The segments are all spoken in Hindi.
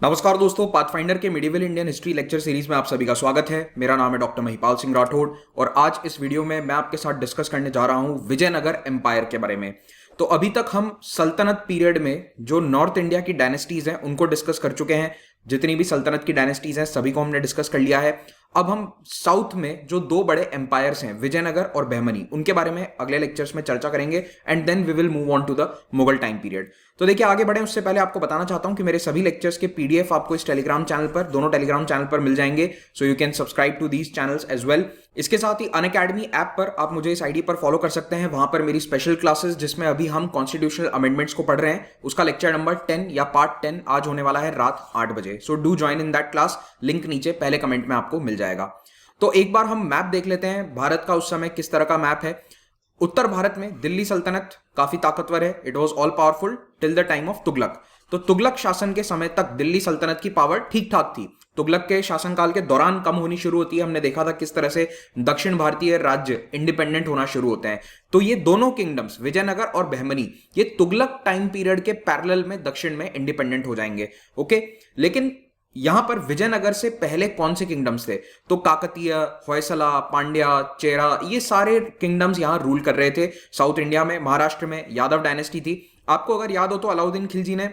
नमस्कार दोस्तों, पाथफाइंडर के medieval Indian history lecture series में आप सभी का स्वागत है। मेरा नाम है डॉक्टर महिपाल सिंह राठौड़ और आज इस वीडियो में मैं आपके साथ डिस्कस करने जा रहा हूं विजयनगर एम्पायर के बारे में। तो अभी तक हम सल्तनत पीरियड में जो नॉर्थ इंडिया की डायनेस्टीज हैं उनको डिस्कस कर चुके हैं। जितनी भी सल्तनत की डायनेस्टीज हैं सभी को हमने डिस्कस कर लिया है। अब हम साउथ में जो दो बड़े एम्पायर्स हैं विजयनगर और बहमनी, उनके बारे में अगले लेक्चर्स में चर्चा करेंगे and then we will move on to the Mughal time period. तो देखिए, आगे बढ़े उससे पहले आपको बताना चाहता हूं कि मेरे सभी लेक्चर्स के पीडीएफ आपको इस टेलीग्राम चैनल पर, दोनों टेलीग्राम चैनल पर मिल जाएंगे, so you can subscribe to these channels as well. इसके साथ ही अनअकैडमी ऐप पर आप मुझे इस आईडी पर फॉलो कर सकते हैं। वहां पर मेरी स्पेशल क्लासेस, जिसमें अभी हम कॉन्स्टिट्यूशनल अमेंडमेंट्स को पढ़ रहे हैं, उसका लेक्चर नंबर 10 या पार्ट 10 आज होने वाला है रात 8 बजे। So do join in that class. Link नीचे पहले कमेंट में आपको मिल जाएगा। तो एक बार हम मैप देख लेते हैं भारत का उस समय किस तरह का मैप है। उत्तर भारत में दिल्ली सल्तनत काफी ताकतवर है। It was all powerful till the time of Tughlaq. तो तुगलक शासन के समय तक दिल्ली सल्तनत की पावर ठीक ठाक थी। तुगलक के शासनकाल के दौरान कम होनी शुरू होती है। हमने देखा था किस तरह से दक्षिण भारतीय राज्य इंडिपेंडेंट होना शुरू होते हैं। तो ये दोनों किंगडम्स विजयनगर और बहमनी, ये तुगलक टाइम पीरियड के पैरेलल में दक्षिण में इंडिपेंडेंट हो जाएंगे। ओके, लेकिन यहां पर विजयनगर से पहले कौन से किंगडम्स थे? तो काकतीय, होयसला, पांड्या, चेरा, ये सारे किंगडम्स यहां रूल कर रहे थे। साउथ इंडिया में, महाराष्ट्र में यादव डायनेस्टी थी। आपको अगर याद हो तो अलाउद्दीन खिलजी ने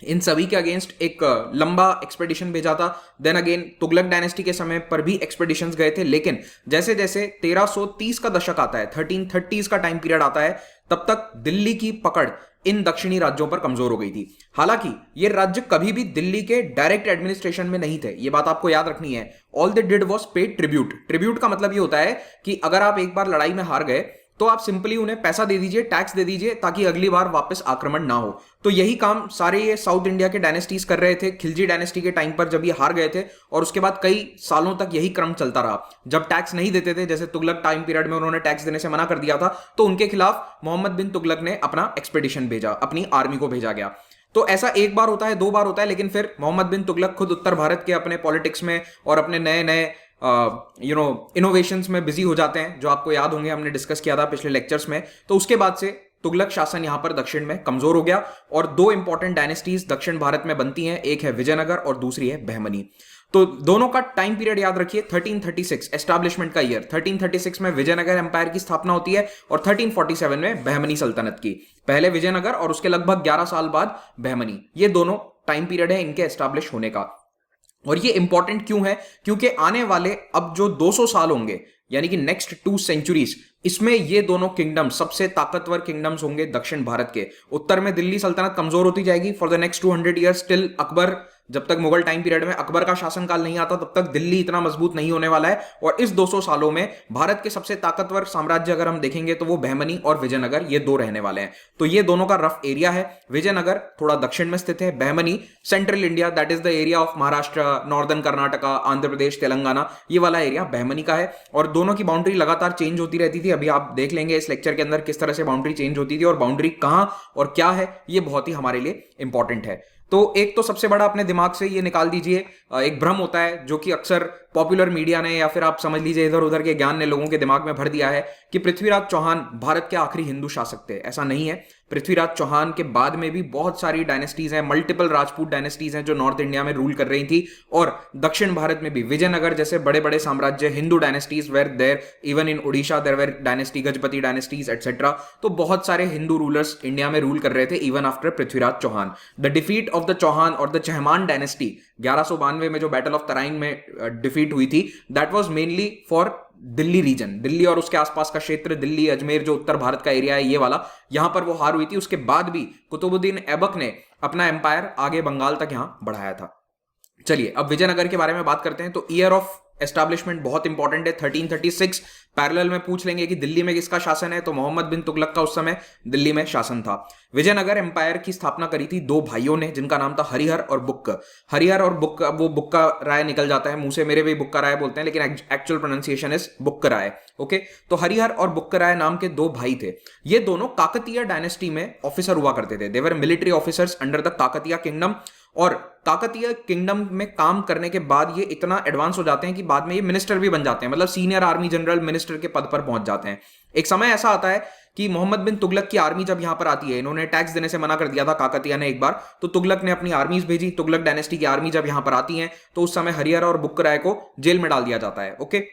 इन सभी के अगेंस्ट एक लंबा एक्सपेडिशन भेजा था। देन अगेन तुगलक डायनेस्टी के समय पर भी एक्सपेडिशंस गए थे, लेकिन जैसे जैसे 1330 का दशक आता है, 1330s का टाइम पीरियड आता है, तब तक दिल्ली की पकड़ इन दक्षिणी राज्यों पर कमजोर हो गई थी। हालांकि ये राज्य कभी भी दिल्ली के डायरेक्ट एडमिनिस्ट्रेशन में नहीं थे, ये बात आपको याद रखनी है। ऑल दे डिड वाज पे ट्रिब्यूट। ट्रिब्यूट का मतलब ये होता है कि अगर आप एक बार लड़ाई में हार गए तो आप सिंपली उन्हें पैसा दे दीजिए, टैक्स दे दीजिए, ताकि अगली बार वापस आक्रमण ना हो। तो यही काम सारे ये साउथ इंडिया के डायनेस्टीज कर रहे थे। खिलजी डायनेस्टी के टाइम पर जब ये हार गए थे, और उसके बाद कई सालों तक यही क्रम चलता रहा। जब टैक्स नहीं देते थे, जैसे तुगलक टाइम पीरियड में उन्होंने टैक्स देने से मना कर दिया था, तो उनके खिलाफ मोहम्मद बिन तुगलक ने अपना एक्सपेडिशन भेजा, अपनी आर्मी को भेजा गया। तो ऐसा एक बार होता है, दो बार होता है, लेकिन फिर मोहम्मद बिन तुगलक खुद उत्तर भारत के अपने पॉलिटिक्स में और अपने नए नए इनोवेशंस में बिजी हो जाते हैं, जो आपको याद होंगे, हमने डिस्कस किया था पिछले लेक्चर्स में। तो उसके बाद से तुगलक शासन यहां पर दक्षिण में कमजोर हो गया और दो इंपॉर्टेंट डायनेस्टीज दक्षिण भारत में बनती हैं, एक है विजयनगर और दूसरी है बहमनी। तो दोनों का टाइम पीरियड याद रखिए, 1336 एस्टैब्लिशमेंट का ईयर। 1336 में विजयनगर एम्पायर की स्थापना होती है और 1347 में बहमनी सल्तनत की। पहले विजयनगर और उसके लगभग 11 साल बाद बहमनी। ये दोनों टाइम पीरियड है इनके एस्टैब्लिश होने का। और ये इंपॉर्टेंट क्यों है? क्योंकि आने वाले अब जो 200 साल होंगे, यानी कि नेक्स्ट 2 सेंचुरीज, इसमें ये दोनों किंगडम सबसे ताकतवर किंगडम्स होंगे दक्षिण भारत के। उत्तर में दिल्ली सल्तनत कमजोर होती जाएगी for the next 200 years till Akbar. जब तक मुगल टाइम पीरियड में अकबर का शासनकाल नहीं आता, तब तक दिल्ली इतना मजबूत नहीं होने वाला है। और इस 200 सालों में भारत के सबसे ताकतवर साम्राज्य अगर हम देखेंगे तो वो बहमनी और विजयनगर, ये दो रहने वाले हैं। तो ये दोनों का रफ एरिया है। विजयनगर थोड़ा दक्षिण में स्थित है, Bahmani central India, that is the area of Maharashtra, northern Karnataka, Andhra Pradesh, Telangana, ये वाला एरिया बहमनी का है। और दोनों की बाउंड्री लगातार चेंज होती रहती थी। अभी आप देख लेंगे इस लेक्चर के अंदर किस तरह से बाउंड्री चेंज होती थी, और बाउंड्री कहां और क्या है, ये बहुत ही हमारे लिए इंपॉर्टेंट है। तो एक तो सबसे बड़ा अपने दिमाग से ये निकाल दीजिए, एक भ्रम होता है जो कि अक्सर पॉपुलर मीडिया ने या फिर आप समझ लीजिए इधर उधर के ज्ञान ने लोगों के दिमाग में भर दिया है कि पृथ्वीराज चौहान भारत के आखिरी हिंदू शासक थे। ऐसा नहीं है। पृथ्वीराज चौहान के बाद में भी बहुत सारी डायनेस्टीज हैं, मल्टीपल राजपूत डायनेस्टीज हैं जो नॉर्थ इंडिया में रूल कर रही थी। और दक्षिण भारत में भी विजयनगर जैसे बड़े बड़े साम्राज्य, Hindu dynasties were there, even in Orissa there were dynasty, Gajapati dynasties etcetera. तो बहुत सारे हिंदू रूलर्स इंडिया में रूल कर रहे थे even after Prithviraj Chauhan. The defeat of the Chauhan और द चहमान डायनेस्टी 1192 में जो बैटल ऑफ तराइन में डिफीट हुई थी, that was mainly for Delhi region, Delhi और उसके आसपास का क्षेत्र, दिल्ली, अजमेर, जो उत्तर भारत का एरिया है, ये वाला, यहां पर वो हार हुई थी। उसके बाद भी कुतुबुद्दीन ऐबक ने अपना एम्पायर आगे बंगाल तक यहां बढ़ाया था। चलिए अब विजयनगर के बारे में बात करते हैं। तो ईयर ऑफ एस्टैब्लिशमेंट बहुत इंपॉर्टेंट है, 1336। पैरेलल में पूछ लेंगे कि दिल्ली में किसका शासन है, तो मोहम्मद बिन तुगलक का उस समय दिल्ली में शासन था। विजयनगर एम्पायर की स्थापना करी थी दो भाइयों ने, जिनका नाम था हरिहर और बुक्क। हरिहर और बुक्क, वो बुक्का राय निकल जाता है मुंह से, मेरे भी बुक्का राय बोलते हैं, लेकिन actual pronunciation is Bukka Raya. Okay, तो हरिहर और बुक्क राय नाम के दो भाई थे। ये दोनों काकतीय डायनेस्टी में ऑफिसर हुआ करते थे। They were military officers under the Kakatiya kingdom. और काकतीय किंगडम में काम करने के बाद ये इतना एडवांस हो जाते हैं कि बाद में ये मिनिस्टर भी बन जाते हैं, मतलब सीनियर आर्मी जनरल मिनिस्टर के पद पर पहुंच जाते हैं। एक समय ऐसा आता है कि मोहम्मद बिन तुगलक की आर्मी जब यहां पर आती है, इन्होंने टैक्स देने से मना कर दिया था काकतिया ने एक बार, तो तुगलक ने अपनी आर्मीज भेजी। तुगलक डायनेस्टी की आर्मी जब यहां पर आती है तो उस समय हरिहर और बुक्क राय को जेल में डाल दिया जाता है। Okay,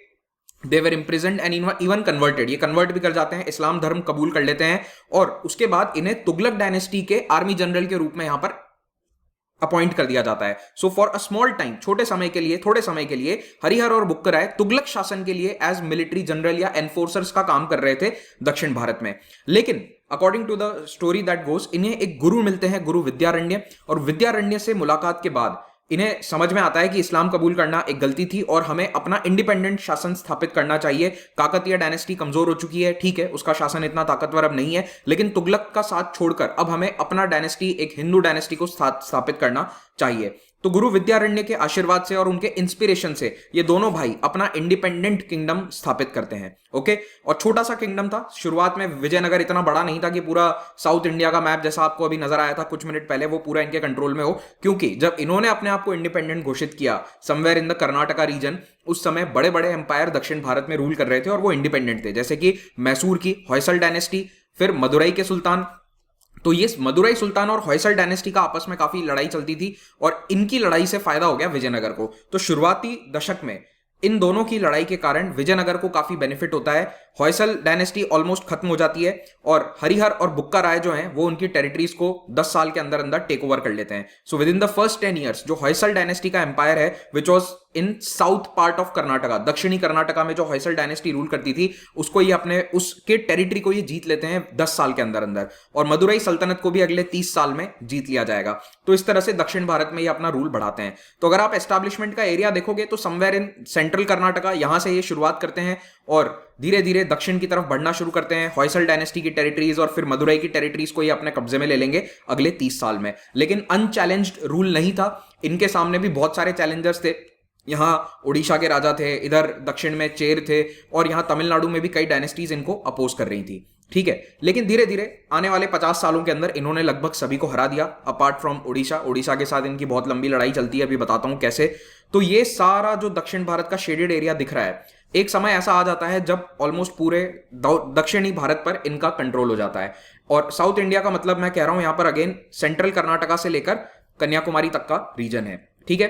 they were imprisoned and even converted, ये कन्वर्ट भी कर जाते हैं, इस्लाम धर्म कबूल कर लेते हैं, और उसके बाद इन्हें तुगलक डायनेस्टी के आर्मी जनरल के रूप में यहां पर अपॉइंट कर दिया जाता है। So for a small time, छोटे समय के लिए, थोड़े समय के लिए हरिहर और बुक्क राय तुगलक शासन के लिए एज मिलिट्री जनरल या एनफोर्सर्स का काम कर रहे थे दक्षिण भारत में। लेकिन according to the story that goes, इन्हें एक गुरु मिलते हैं, गुरु विद्यारण्य, और विद्यारण्य से मुलाकात के बाद इन्हें समझ में आता है कि इस्लाम कबूल करना एक गलती थी और हमें अपना इंडिपेंडेंट शासन स्थापित करना चाहिए। काकतीय डायनेस्टी कमजोर हो चुकी है, ठीक है, उसका शासन इतना ताकतवर अब नहीं है, लेकिन तुगलक का साथ छोड़कर अब हमें अपना डायनेस्टी, एक हिंदू डायनेस्टी को स्थापित करना चाहिए। तो गुरु विद्यारण्य के आशीर्वाद से और उनके इंस्पिरेशन से ये दोनों भाई अपना इंडिपेंडेंट किंगडम स्थापित करते हैं। ओके, और छोटा सा किंगडम था शुरुआत में, विजयनगर इतना बड़ा नहीं था कि पूरा साउथ इंडिया का मैप जैसा आपको अभी नजर आया था कुछ मिनट पहले वो पूरा इनके कंट्रोल में हो, क्योंकि जब इन्होंने अपने आप को इंडिपेंडेंट घोषित किया somewhere in the Karnataka region, उस समय बड़े बड़े एम्पायर दक्षिण भारत में रूल कर रहे थे और वो इंडिपेंडेंट थे, जैसे कि मैसूर की होयसल डायनेस्टी, फिर मदुरई के सुल्तान। तो ये मदुरई सुल्तान और होयसल डायनेस्टी का आपस में काफी लड़ाई चलती थी और इनकी लड़ाई से फायदा हो गया विजयनगर को। तो शुरुआती दशक में इन दोनों की लड़ाई के कारण विजयनगर को काफी बेनिफिट होता है। होयसल डायनेस्टी ऑलमोस्ट खत्म हो जाती है और हरिहर और बुक्का राय जो हैं वो उनकी टेरिटरीज को 10 साल के अंदर अंदर टेक ओवर कर लेते हैं। So with in the first 10 years जो होयसल डायनेस्टी का एम्पायर है, which was in south part of Karnataka, दक्षिणी कर्नाटका में जो होयसल डायनेस्टी रूल करती थी, उसको ये अपने उसके टेरिटरी को ये जीत लेते हैं 10 साल के अंदर अंदर, और मदुरई सल्तनत को भी अगले 30 साल में जीत लिया जाएगा। तो इस तरह से दक्षिण भारत में ये अपना रूल बढ़ाते हैं। तो अगर आप एस्टैब्लिशमेंट का एरिया देखोगे तो समवेयर इन सेंट्रल कर्नाटका, यहां से ये शुरुआत करते हैं और धीरे धीरे दक्षिण की तरफ बढ़ना शुरू करते हैं। होयसल डायनेस्टी की टेरिटरीज और फिर मदुरई की टेरिटरीज को ये अपने कब्जे में ले लेंगे अगले 30 साल में। लेकिन अनचैलेंज्ड रूल नहीं था, इनके सामने भी बहुत सारे चैलेंजर्स थे। यहां उड़ीसा के राजा थे, इधर दक्षिण में चेर थे, और यहां तमिलनाडु में भी कई डायनेस्टीज इनको अपोज कर रही थी, ठीक है। लेकिन धीरे धीरे आने वाले 50 सालों के अंदर इन्होंने लगभग सभी को हरा दिया, अपार्ट फ्रॉम उड़ीसा। उड़ीसा के साथ इनकी बहुत लंबी लड़ाई चलती है, अभी बताता हूं कैसे। तो ये सारा जो दक्षिण भारत का शेडेड एरिया दिख रहा है, एक समय ऐसा आ जाता है जब ऑलमोस्ट पूरे दक्षिणी भारत पर इनका कंट्रोल हो जाता है। और साउथ इंडिया का मतलब मैं कह रहा हूं यहां पर अगेन सेंट्रल कर्नाटका से लेकर कन्याकुमारी तक का रीजन है, ठीक है।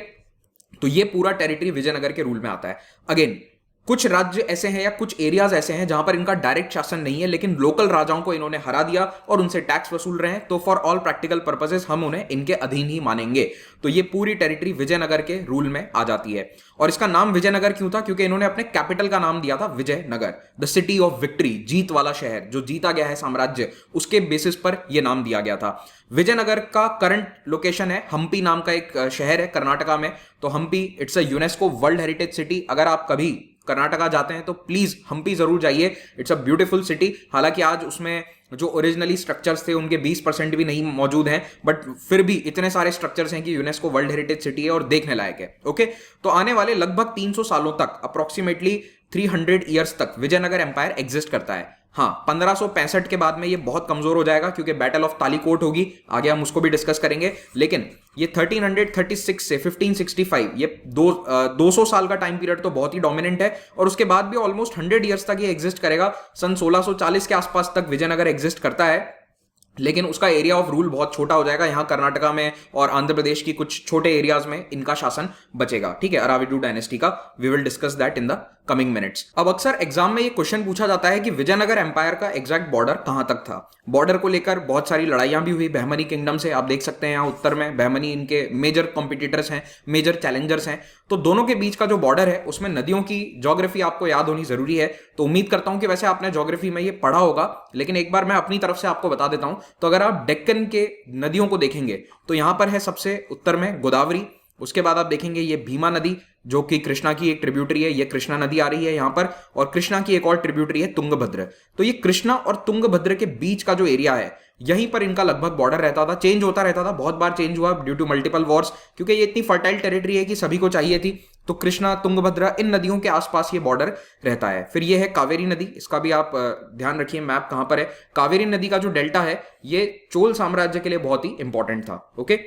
तो ये पूरा टेरिटरी विजयनगर के रूल में आता है। अगेन कुछ राज्य ऐसे हैं या कुछ एरियाज ऐसे हैं जहां पर इनका डायरेक्ट शासन नहीं है, लेकिन लोकल राजाओं को इन्होंने हरा दिया और उनसे टैक्स वसूल रहे हैं, तो फॉर ऑल प्रैक्टिकल पर्पसेस हम उन्हें इनके अधीन ही मानेंगे। तो ये पूरी टेरिटरी विजयनगर के रूल में आ जाती है। और इसका नाम विजयनगर क्यों था? क्योंकि इन्होंने अपने कैपिटल का नाम दिया था Vijayanagar, the city of victory, जीत वाला शहर, जो जीता गया है साम्राज्य, उसके बेसिस पर यह नाम दिया गया था। विजयनगर का करंट लोकेशन है हम्पी नाम का एक शहर है कर्नाटका में। तो Hampi it's a UNESCO world heritage city. अगर आप कभी कर्नाटका जाते हैं तो प्लीज हम्पी जरूर जाइए, इट्स अ ब्यूटीफुल सिटी। हालांकि आज उसमें जो ओरिजिनली स्ट्रक्चर्स थे उनके 20% भी नहीं मौजूद हैं, बट फिर भी इतने सारे स्ट्रक्चर्स हैं कि यूनेस्को वर्ल्ड हेरिटेज सिटी है और देखने लायक है। ओके, तो आने वाले लगभग 300 सालों तक, अप्रोक्सीमेटली 300 ईयर्स तक विजयनगर एम्पायर एग्जिस्ट करता है। हाँ, 1565 के बाद में ये बहुत कमजोर हो जाएगा क्योंकि बैटल ऑफ तालीकोट होगी, आगे हम उसको भी डिस्कस करेंगे। लेकिन ये 1336 से 1565, ये 200 साल का टाइम पीरियड तो बहुत ही डोमिनेंट है, और उसके बाद भी ऑलमोस्ट 100 ईयर्स तक ये एग्जिस्ट करेगा। सन 1640 के आसपास तक विजयनगर एग्जिस्ट करता है, लेकिन उसका एरिया ऑफ रूल बहुत छोटा हो जाएगा। यहां कर्नाटका में और आंध्र प्रदेश की कुछ छोटे एरियाज में इनका शासन बचेगा, ठीक है, अराविडू डायनेस्टी का। We will discuss that in the coming minutes. अब अक्सर एग्जाम में ये क्वेश्चन पूछा जाता है कि विजयनगर एम्पायर का एग्जैक्ट बॉर्डर कहां तक था। बॉर्डर को लेकर बहुत सारी लड़ाइयां भी हुई बहमनी किंगडम से, आप देख सकते हैं यहाँ उत्तर में बहमनी इनके मेजर कॉम्पिटिटर्स हैं, मेजर चैलेंजर्स हैं। तो दोनों के बीच का जो बॉर्डर है उसमें नदियों की ज्योग्राफी आपको याद होनी जरूरी है। तो उम्मीद करता हूं कि वैसे आपने ज्योग्राफी में ये पढ़ा होगा, लेकिन एक बार मैं अपनी तरफ से आपको बता देता हूं। तो अगर आप डेक्कन के नदियों को देखेंगे तो यहां पर है सबसे उत्तर में गोदावरी, उसके बाद आप देखेंगे ये भीमा नदी जो कि कृष्णा की एक ट्रिब्यूटरी है, ये कृष्णा नदी आ रही है यहां पर, और कृष्णा की एक और ट्रिब्यूटरी है तुंगभद्र। तो ये कृष्णा और तुंगभद्र के बीच का जो एरिया है यहीं पर इनका लगभग बॉर्डर रहता था। चेंज होता रहता था, बहुत बार चेंज हुआ ड्यू टू मल्टीपल वॉर्स, क्योंकि ये इतनी फर्टाइल टेरिटरी है कि सभी को चाहिए थी। तो कृष्णा, तुंगभद्रा, इन नदियों के आसपास ये बॉर्डर रहता है। फिर ये है कावेरी नदी, इसका भी आप ध्यान रखिए मैप कहां पर है। कावेरी नदी का जो डेल्टा है ये चोल साम्राज्य के लिए बहुत ही इंपॉर्टेंट था। ओके,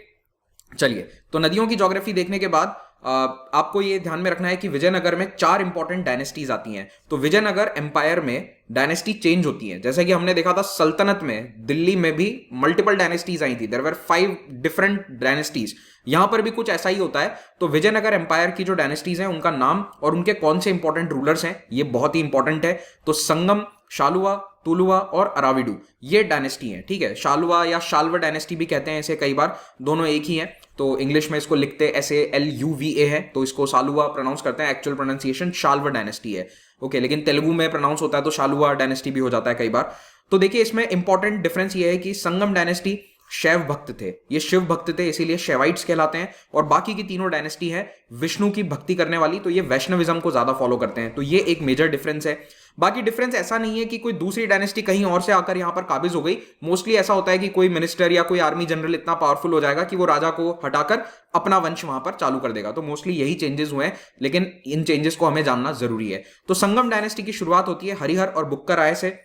चलिए, तो नदियों की ज्योग्राफी देखने के बाद आपको ये ध्यान में रखना है कि विजयनगर में 4 इंपॉर्टेंट डायनेस्टीज आती हैं। तो विजयनगर एम्पायर में डायनेस्टी चेंज होती है, जैसे कि हमने देखा था सल्तनत में, दिल्ली में भी मल्टीपल डायनेस्टीज आई थी, देयर वर 5 डिफरेंट डायनेस्टीज। यहां पर भी कुछ ऐसा ही होता है। तो विजयनगर एम्पायर की जो डायनेस्टीज हैं उनका नाम और उनके कौन से इंपॉर्टेंट रूलर्स हैं ये बहुत ही इंपॉर्टेंट है। तो संगम, शालुवा, तुलुवा और अराविडू ये डायनेस्टी है, ठीक है। शालुवा या शाल्व डायनेस्टी भी कहते हैं इसे कई बार, दोनों एक ही हैं। तो इंग्लिश में इसको लिखते SALUVA है, तो इसको शालुवा प्रोनाउंस करते हैं, एक्चुअल प्रोनाउंसिएशन शाल्व डायनेस्टी है, ओके। लेकिन तेलुगु में प्रोनाउंस होता है तो शालुवा डायनेस्टी भी हो जाता है कई बार। तो देखिए इसमें इंपॉर्टेंट डिफरेंस ये है कि संगम डायनेस्टी शैव भक्त थे, ये शिव भक्त थे, इसीलिए शैवाइट्स कहलाते हैं। और बाकी की तीनों डायनेस्टी है विष्णु की भक्ति करने वाली, तो ये वैष्णविज्म को ज्यादा फॉलो करते हैं। तो ये एक मेजर डिफरेंस है। बाकी डिफरेंस ऐसा नहीं है कि कोई दूसरी डायनेस्टी कहीं और से आकर यहां पर काबिज हो गई। मोस्टली ऐसा होता है कि कोई मिनिस्टर या कोई आर्मी जनरल इतना पावरफुल हो जाएगा कि वो राजा को हटाकर अपना वंश वहां पर चालू कर देगा। तो मोस्टली यही चेंजेस हुए हैं, लेकिन इन चेंजेस को हमें जानना जरूरी है। तो संगम डायनेस्टी की शुरुआत होती है हरिहर और बुक्कर राय से।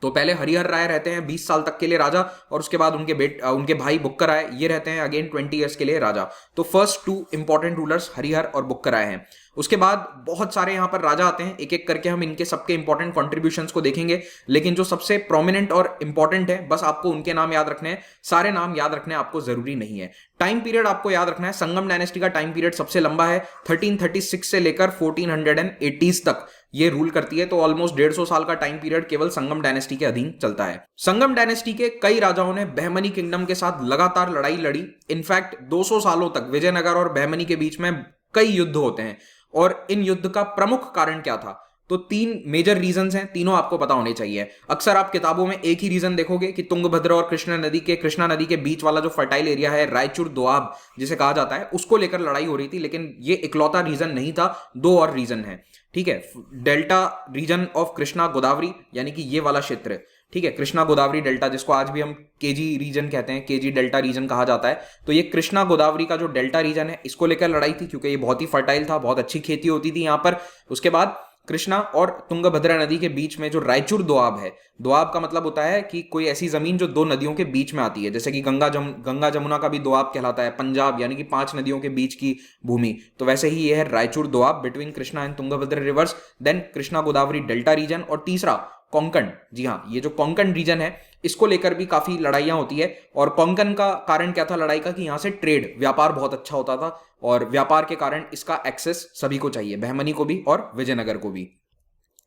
तो पहले हरिहर राय रहते हैं 20 साल तक के लिए राजा, और उसके बाद उनके भाई बुक्कर राय ये रहते हैं अगेन 20 ईयर्स के लिए राजा। तो फर्स्ट 2 इंपॉर्टेंट रूलर्स हरिहर और बुक्कर राय हैं। उसके बाद बहुत सारे यहां पर राजा आते हैं, एक एक करके हम इनके सबके इंपॉर्टेंट कॉन्ट्रीब्यूशंस को देखेंगे। लेकिन जो सबसे प्रोमिनेंट और इंपॉर्टेंट है, बस आपको उनके नाम याद रखने हैं, सारे नाम याद रखने आपको जरूरी नहीं है। टाइम पीरियड आपको याद रखना है, संगम डायनेस्टी का टाइम पीरियड सबसे लंबा है, 1336 से लेकर 1480s तक ये रूल करती है। तो ऑलमोस्ट 150 साल का टाइम पीरियड केवल संगम डायनेस्टी के अधीन चलता है। संगम डायनेस्टी के कई राजाओं ने बहमनी किंगडम के साथ लगातार लड़ाई लड़ी। इनफैक्ट 200 सालों तक विजयनगर और बहमनी के बीच में कई युद्ध होते हैं। और इन युद्ध का प्रमुख कारण क्या था? तो 3 मेजर रीजंस हैं, तीनों आपको पता होने चाहिए। अक्सर आप किताबों में एक ही रीजन देखोगे कि तुंगभद्रा और कृष्णा नदी के बीच वाला जो फर्टाइल एरिया है, रायचूर दोआब जिसे कहा जाता है, उसको लेकर लड़ाई हो रही थी। लेकिन ये इकलौता रीजन नहीं था, 2 और रीजन है, ठीक है। Delta region of Krishna Godavari, यानी कि ये वाला क्षेत्र, ठीक है, कृष्णा गोदावरी डेल्टा, जिसको आज भी हम केजी रीजन कहते हैं, केजी डेल्टा रीजन कहा जाता है। तो ये कृष्णा गोदावरी का जो डेल्टा रीजन है, इसको लेकर लड़ाई थी, क्योंकि ये बहुत ही फर्टाइल था, बहुत अच्छी खेती होती थी यहाँ पर। उसके बाद कृष्णा और तुंगभद्रा नदी के बीच में जो रायचूर दोआब है, दोआब का मतलब होता है कि कोई ऐसी जमीन जो 2 नदियों के बीच में आती है, जैसे कि गंगा जमुना का भी दोआब कहलाता है, पंजाब यानी कि 5 नदियों के बीच की भूमि। तो वैसे ही ये है Raichur Doab between Krishna and Tungabhadra rivers, then Krishna Godavari delta region. और तीसरा कोंकण, जी हाँ, ये जो कोंकण रीजन है, इसको लेकर भी काफी लड़ाइयां होती है। और कोंकण का कारण क्या था लड़ाई का? कि यहां से ट्रेड, व्यापार बहुत अच्छा होता था, और व्यापार के कारण इसका एक्सेस सभी को चाहिए, बहमनी को भी और विजयनगर को भी।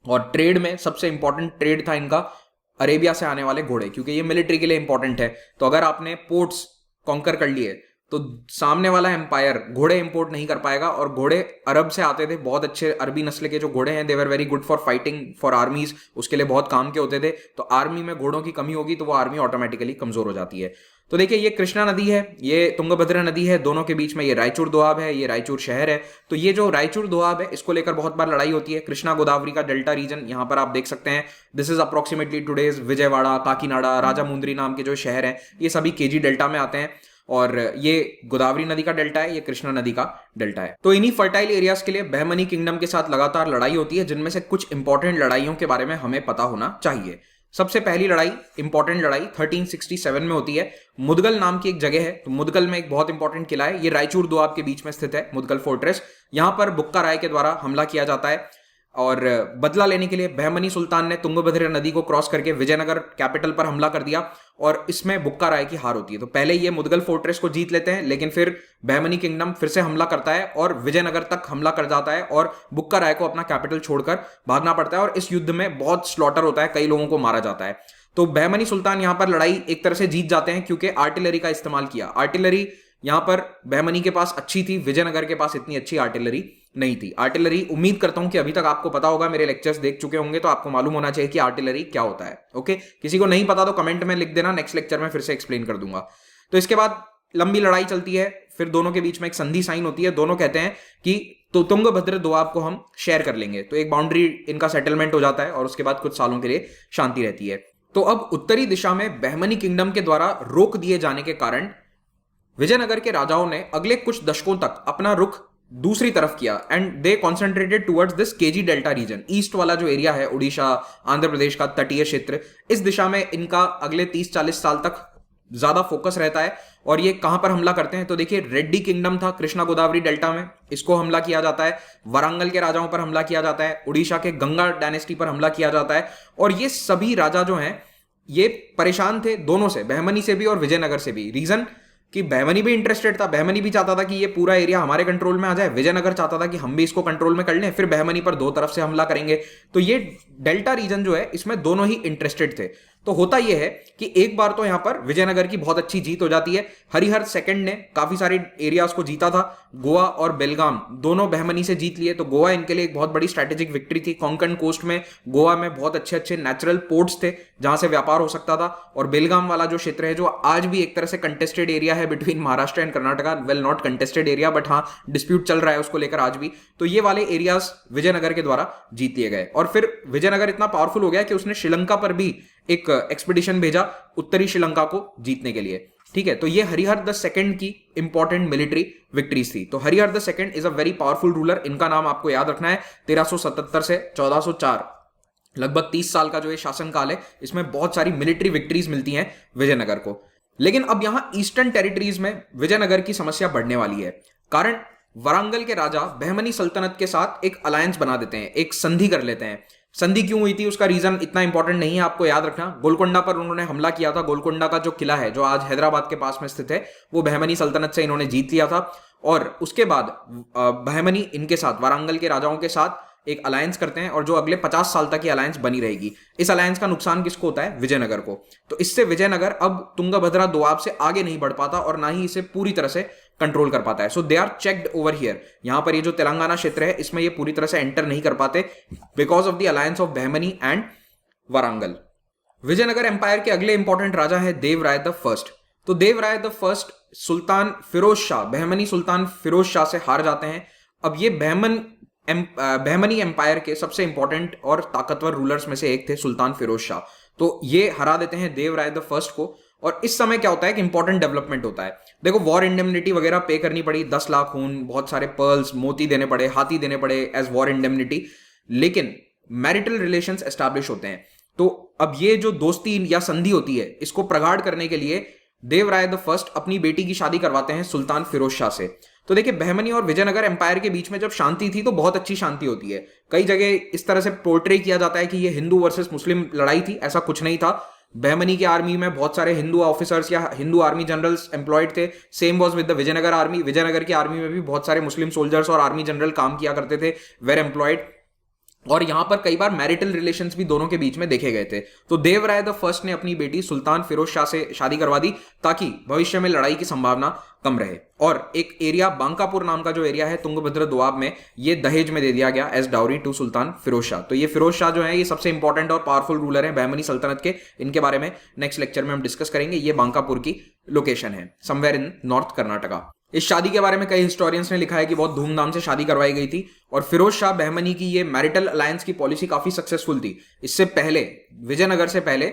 और ट्रेड में सबसे इंपॉर्टेंट ट्रेड था इनका अरेबिया से आने वाले घोड़े, क्योंकि ये मिलिट्री के लिए इंपॉर्टेंट है। तो अगर आपने पोर्ट्स कॉन्कर कर लिए तो सामने वाला एम्पायर घोड़े इंपोर्ट नहीं कर पाएगा। और घोड़े अरब से आते थे, बहुत अच्छे अरबी नस्ल के जो घोड़े हैं, they were very good for fighting for armies, उसके लिए बहुत काम के होते थे। तो आर्मी में घोड़ों की कमी होगी तो वो आर्मी ऑटोमेटिकली कमजोर हो जाती है। तो देखिए, ये कृष्णा नदी है, ये तुंगभद्रा नदी है, दोनों के बीच में ये रायचूर दोआब है, ये रायचूर शहर है। तो ये जो रायचूर दोआब है, इसको लेकर बहुत बार लड़ाई होती है। कृष्णा गोदावरी का डेल्टा रीजन यहां पर आप देख सकते हैं, this is approximately today's Vijayawada, Kakinada, Rajahmundry नाम के जो शहर हैं, ये सभी केजी डेल्टा में आते हैं। और ये गोदावरी नदी का डेल्टा है, ये कृष्णा नदी का डेल्टा है। तो इन्हीं फर्टाइल एरियाज के लिए बहमनी किंगडम के साथ लगातार लड़ाई होती है, जिनमें से कुछ इंपॉर्टेंट लड़ाइयों के बारे में हमें पता होना चाहिए। सबसे पहली लड़ाई, इंपॉर्टेंट लड़ाई 1367 में होती है। मुदगल नाम की एक जगह है, तो मुदगल में एक बहुत इंपॉर्टेंट किला है, ये रायचूर दोआब के बीच में स्थित है, मुदगल फोर्ट्रेस। यहां पर बुक्का राय के द्वारा हमला किया जाता है, और बदला लेने के लिए बहमनी सुल्तान ने तुंगभद्रा नदी को क्रॉस करके विजयनगर कैपिटल पर हमला कर दिया, और इसमें बुक्का राय की हार होती है। तो पहले ये मुदगल फोर्ट्रेस को जीत लेते हैं, लेकिन फिर बहमनी किंगडम फिर से हमला करता है और विजयनगर तक हमला कर जाता है, और बुक्का राय को अपना कैपिटल छोड़कर भागना पड़ता है। और इस युद्ध में बहुत स्लॉटर होता है, कई लोगों को मारा जाता है। तो बहमनी सुल्तान यहां पर लड़ाई एक तरह से जीत जाते हैं, क्योंकि आर्टिलरी का इस्तेमाल किया। आर्टिलरी यहां पर बहमनी के पास अच्छी थी, विजयनगर के पास इतनी अच्छी आर्टिलरी नहीं थी। आर्टिलरी, उम्मीद करता हूं कि अभी तक आपको पता होगा, मेरे लेक्चर्स देख चुके होंगे तो आपको मालूम होना चाहिए कि आर्टिलरी क्या होता है। ओके, किसी को नहीं पता तो कमेंट में लिख देना, नेक्स्ट लेक्चर में फिर से एक्सप्लेन कर दूंगा। तो इसके बाद लंबी लड़ाई चलती है, फिर दोनों के बीच में एक संधि साइन होती है। दोनों कहते हैं कि तो तुंगभद्रा दोआब को हम शेयर कर लेंगे, तो एक बाउंड्री इनका सेटलमेंट हो जाता है, और उसके बाद कुछ सालों के लिए शांति रहती है। तो अब उत्तरी दिशा में बहमनी किंगडम के द्वारा रोक दिए जाने के कारण विजयनगर के राजाओं ने अगले कुछ दशकों तक अपना रुख दूसरी तरफ किया, and they concentrated towards this KG delta region. East वाला जो एरिया है, उड़ीसा, आंध्र प्रदेश का तटीय क्षेत्र, इस दिशा में इनका अगले 30-40 साल तक ज्यादा फोकस रहता है। और ये कहां पर हमला करते हैं तो देखिए, रेड्डी किंगडम था कृष्णा गोदावरी डेल्टा में, इसको हमला किया जाता है। वारंगल के राजाओं पर हमला किया जाता है। उड़ीसा के गंगा डायनेस्टी पर हमला किया जाता है। और ये सभी राजा जो हैं ये परेशान थे दोनों से, बहमनी से भी और विजयनगर से भी। रीजन कि बहमनी भी इंटरेस्टेड था, बहमनी भी चाहता था कि ये पूरा एरिया हमारे कंट्रोल में आ जाए, विजयनगर चाहता था कि हम भी इसको कंट्रोल में कर लें, फिर बहमनी पर दो तरफ से हमला करेंगे। तो ये डेल्टा रीजन जो है इसमें दोनों ही इंटरेस्टेड थे। तो होता यह है कि एक बार तो यहां पर विजयनगर की बहुत अच्छी जीत हो जाती है। हरिहर सेकंड ने काफी सारे एरियाज को जीता था। गोवा और बेलगाम दोनों बहमनी से जीत लिए, तो गोवा इनके लिए एक बहुत बड़ी स्ट्रैटेजिक विक्ट्री थी। कोंकण कोस्ट में गोवा में बहुत अच्छे अच्छे नेचुरल पोर्ट्स थे जहां से व्यापार हो सकता था। और बेलगाम वाला जो क्षेत्र है, जो आज भी एक तरह से कंटेस्टेड एरिया है between Maharashtra and Karnataka, well not contested area but हाँ डिस्प्यूट चल रहा है उसको लेकर आज भी, तो ये वाले एरियाज विजयनगर के द्वारा जीत लिए गए। और फिर विजयनगर इतना पावरफुल हो गया कि उसने श्रीलंका पर भी एक एक्सपीडिशन भेजा उत्तरी श्रीलंका को जीतने के लिए। ठीक है, तो ये हरिहर द सेकंड की इंपॉर्टेंट मिलिट्री विक्ट्रीज थी। तो Harihar the second is a very powerful ruler. इनका नाम आपको याद रखना है। 1377 से 1404, लगभग 30 साल का जो ये शासनकाल है, इसमें बहुत सारी मिलिट्री विक्ट्रीज मिलती हैं विजयनगर को। लेकिन अब यहां ईस्टर्न टेरिटरीज में विजयनगर की समस्या बढ़ने वाली है, कारण वारंगल के राजा बहमनी सल्तनत के साथ एक अलायंस बना देते हैं, एक संधि कर लेते हैं। संधि क्यों हुई थी उसका रीजन इतना इंपॉर्टेंट नहीं है, आपको याद रखना। गोलकोंडा पर उन्होंने हमला किया था। गोलकोंडा का जो किला है, जो आज हैदराबाद के पास में स्थित है, वो बहमनी सल्तनत से इन्होंने जीत लिया था। और उसके बाद बहमनी इनके साथ, वारंगल के राजाओं के साथ एक अलायंस करते हैं, और जो अगले 50 साल तक ये अलायंस बनी रहेगी। इस अलायंस का नुकसान किसको होता है? विजयनगर को। तो इससे विजयनगर अब तुंगभद्रा दोआब से आगे नहीं बढ़ पाता और ना ही इसे पूरी तरह से कंट्रोल कर पाता है। So they are checked over here. यहां पर ये जो तेलंगाना क्षेत्र है, इसमें ये पूरी तरह से एंटर नहीं कर पाते because of the alliance of Bahmani and Warangal. Vijayanagar empire के अगले इंपॉर्टेंट राजा है देवराय द फर्स्ट। तो देवराय द फर्स्ट सुल्तान फिरोज शाह, बहमनी सुल्तान फिरोज शाह से हार जाते हैं। अब ये बहमनी एम्पायर के सबसे इंपॉर्टेंट और ताकतवर रूलर्स में से एक थे सुल्तान फिरोज शाह। तो ये हरा देते हैं देवराय द फर्स्ट को। और इस समय क्या होता है कि इंपॉर्टेंट डेवलपमेंट होता है। देखो, वॉर इंडेमनिटी वगैरह पे करनी पड़ी, 10 लाख खून, बहुत सारे पर्ल्स, मोती देने पड़े, हाथी देने पड़े एज वॉर इंडेमनिटी। लेकिन मैरिटल रिलेशंस एस्टैब्लिश होते हैं। तो अब ये जो दोस्ती या संधि होती है, इसको प्रगाढ़ करने के लिए देवराय द फर्स्ट अपनी बेटी की शादी करवाते हैं सुल्तान फिरोज शाह से। तो देखिए, बहमनी और विजयनगर एम्पायर के बीच में जब शांति थी तो बहुत अच्छी शांति होती है। कई जगह इस तरह से पोर्ट्रे किया जाता है कि ये हिंदू वर्सेस मुस्लिम लड़ाई थी, ऐसा कुछ नहीं था। बहमनी की आर्मी में बहुत सारे हिंदू ऑफिसर्स या हिंदू आर्मी जनरल्स एम्प्लॉयड थे। Same was with the Vijayanagar army. Vijayanagar की आर्मी में भी बहुत सारे मुस्लिम सोल्जर्स और आर्मी जनरल काम किया करते थे, वेर एम्प्लॉयड। और यहां पर कई बार मैरिटल रिलेशंस भी दोनों के बीच में देखे गए थे। तो देवराय द फर्स्ट ने अपनी बेटी सुल्तान फिरोज शाह से शादी करवा दी ताकि भविष्य में लड़ाई की संभावना कम रहे। और एक एरिया बांकापुर नाम का जो एरिया है तुंगभद्र दोआब में, ये दहेज में दे दिया गया एज डाउरी टू सुल्तान फिरोज शाह। तो ये फिरोज शाह जो है, ये सबसे इंपॉर्टेंट और पावरफुल रूलर है बहमनी सल्तनत के। इनके बारे में नेक्स्ट लेक्चर में हम डिस्कस करेंगे। ये बांकापुर की लोकेशन है, समवेयर इन नॉर्थ कर्नाटका। इस शादी के बारे में कई हिस्टोरियंस ने लिखा है कि बहुत धूमधाम से शादी करवाई गई थी। और फिरोज शाह बहमनी की ये मैरिटल अलायंस की पॉलिसी काफी सक्सेसफुल थी। इससे पहले, विजयनगर से पहले,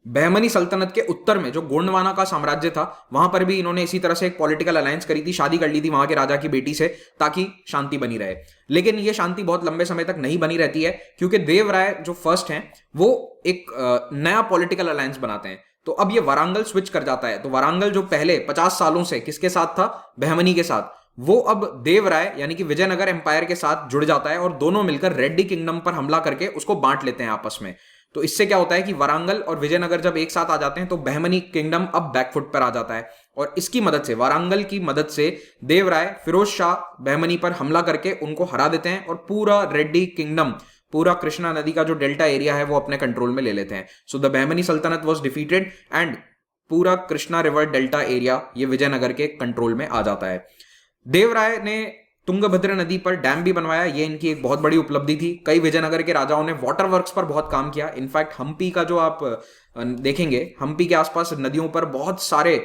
बहमनी सल्तनत के उत्तर में जो गोंडवाना का साम्राज्य था, वहां पर भी इन्होंने इसी तरह से एक पॉलिटिकल अलायंस करी थी, शादी कर ली थी वहां के राजा की बेटी से, ताकि शांति बनी रहे। लेकिन ये शांति बहुत लंबे समय तक नहीं बनी रहती है, क्योंकि देवराय जो फर्स्ट हैं वो एक नया पॉलिटिकल अलायंस बनाते हैं। तो अब ये वारंगल स्विच कर जाता है। तो वारंगल जो पहले 50 सालों से किसके साथ था? बहमनी के साथ। वो अब देवराय यानी कि विजयनगर एम्पायर के साथ जुड़ जाता है और दोनों मिलकर रेड्डी किंगडम पर हमला करके उसको बांट लेते हैं आपस में। तो इससे क्या होता है कि वारंगल और विजयनगर जब एक साथ आ जाते हैं तो बहमनी किंगडम अब बैकफुट पर आ जाता है। और इसकी मदद से, वारंगल की मदद से, देवराय फिरोज शाह बहमनी पर हमला करके उनको हरा देते हैं और पूरा रेड्डी किंगडम, पूरा कृष्णा नदी का जो डेल्टा एरिया है वो अपने कंट्रोल में ले लेते हैं। सो द बहमनी सल्तनत वाज डिफीटेड एंड पूरा कृष्णा रिवर डेल्टा एरिया ये विजयनगर के कंट्रोल में आ जाता है। देवराय ने तुंगभद्रा नदी पर डैम भी बनवाया, ये इनकी एक बहुत बड़ी उपलब्धि थी। कई विजयनगर के राजाओं ने वाटर वर्क्स पर बहुत काम किया। इनफैक्ट हम्पी का जो आप देखेंगे, हम्पी के आसपास नदियों पर बहुत सारे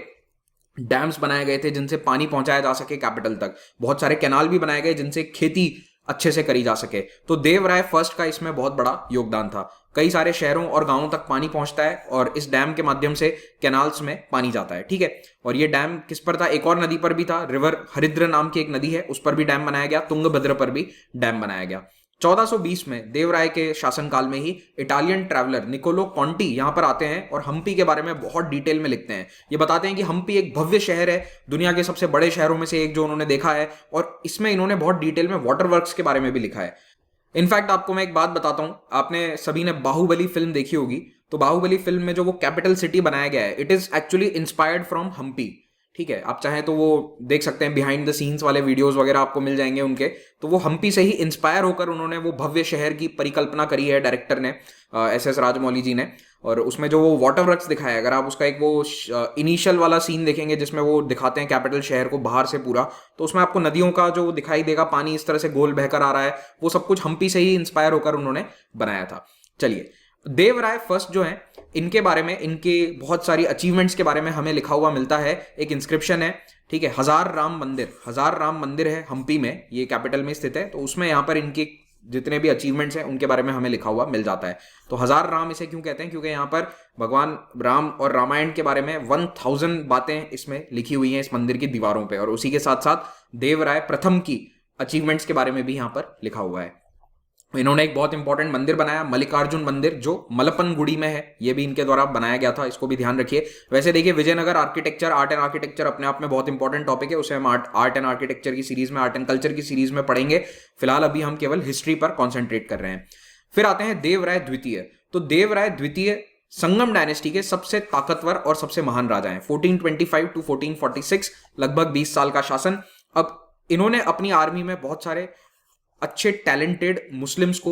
डैम्स बनाए गए थे जिनसे पानी पहुंचाया जा सके कैपिटल तक। बहुत सारे कैनाल भी बनाए गए जिनसे खेती अच्छे से करी जा सके। तो देवराय फर्स्ट का इसमें बहुत बड़ा योगदान था। कई सारे शहरों और गांवों तक पानी पहुंचता है और इस डैम के माध्यम से कैनाल्स में पानी जाता है। ठीक है, और ये डैम किस पर था? एक और नदी पर भी था, रिवर हरिद्र नाम की एक नदी है, उस पर भी डैम बनाया गया। तुंगभद्र पर भी डैम बनाया गया। 1420 में देवराय के शासनकाल में ही इटालियन ट्रैवलर निकोलो कॉन्टी यहां पर आते हैं और हम्पी के बारे में बहुत डिटेल में लिखते हैं। ये बताते हैं कि हम्पी एक भव्य शहर है, दुनिया के सबसे बड़े शहरों में से एक जो उन्होंने देखा है, और इसमें इन्होंने बहुत डिटेल में वाटर वर्क्स के बारे में भी लिखा है। इनफैक्ट आपको मैं एक बात बताता हूं, आपने सभी ने बाहुबली फिल्म देखी होगी, तो बाहुबली फिल्म में जो वो कैपिटल सिटी बनाया गया है, it is actually inspired from Hampi. ठीक है, आप चाहें तो वो देख सकते हैं, बिहाइंड द सीन्स वाले वीडियोस वगैरह आपको मिल जाएंगे उनके। तो वो हम्पी से ही इंस्पायर होकर उन्होंने वो भव्य शहर की परिकल्पना करी है डायरेक्टर ने, एस राजमौली जी ने। और उसमें जो वो वाटर वर्क्स दिखाया है, अगर आप उसका एक वो इनिशियल वाला सीन देखेंगे जिसमें वो दिखाते हैं कैपिटल शहर को बाहर से पूरा, तो उसमें आपको नदियों का जो दिखाई देगा, पानी इस तरह से गोल बहकर आ रहा है, वो सब कुछ हम्पी से ही इंस्पायर होकर उन्होंने बनाया था। चलिए, देवराय फर्स्ट जो है, इनके बारे में, इनके बहुत सारी अचीवमेंट्स के बारे में हमें लिखा हुआ मिलता है। एक इंस्क्रिप्शन है, ठीक है, हजार राम मंदिर है हम्पी में, ये कैपिटल में स्थित है, तो उसमें यहाँ पर इनके जितने भी अचीवमेंट्स हैं उनके बारे में हमें लिखा हुआ मिल जाता है। तो हजार राम इसे क्यों कहते हैं? क्योंकि यहाँ पर भगवान राम और रामायण के बारे में 1000 बातें इसमें लिखी हुई हैं इस मंदिर की दीवारों पे, और उसी के साथ साथ देवराय प्रथम की अचीवमेंट्स के बारे में भी यहाँ पर लिखा हुआ है। इन्होंने एक बहुत इंपॉर्टेंट मंदिर बनाया, मल्लिकार्जुन मंदिर, जो मलपनगुड़ी में है, ये भी इनके द्वारा बनाया गया था, इसको भी ध्यान रखिए। वैसे देखिए, Vijayanagar architecture, art and architecture अपने आप में बहुत इंपॉर्टेंट टॉपिक है, उसे हम आर्ट एंड आर्किटेक्चर की सीरीज में, आर्ट एंड कल्चर की सीरीज में पढ़ेंगे। फिलहाल अभी हम केवल हिस्ट्री पर कॉन्सेंट्रेट कर रहे हैं। फिर आते हैं देवराय द्वितीय। तो देवराय द्वितीय संगम डायनेस्टी के सबसे ताकतवर और सबसे महान राजा हैं। 1425 टू 1446, लगभग 20 साल का शासन। अब इन्होंने अपनी आर्मी में बहुत सारे अच्छे टैलेंटेड मुस्लिम्स को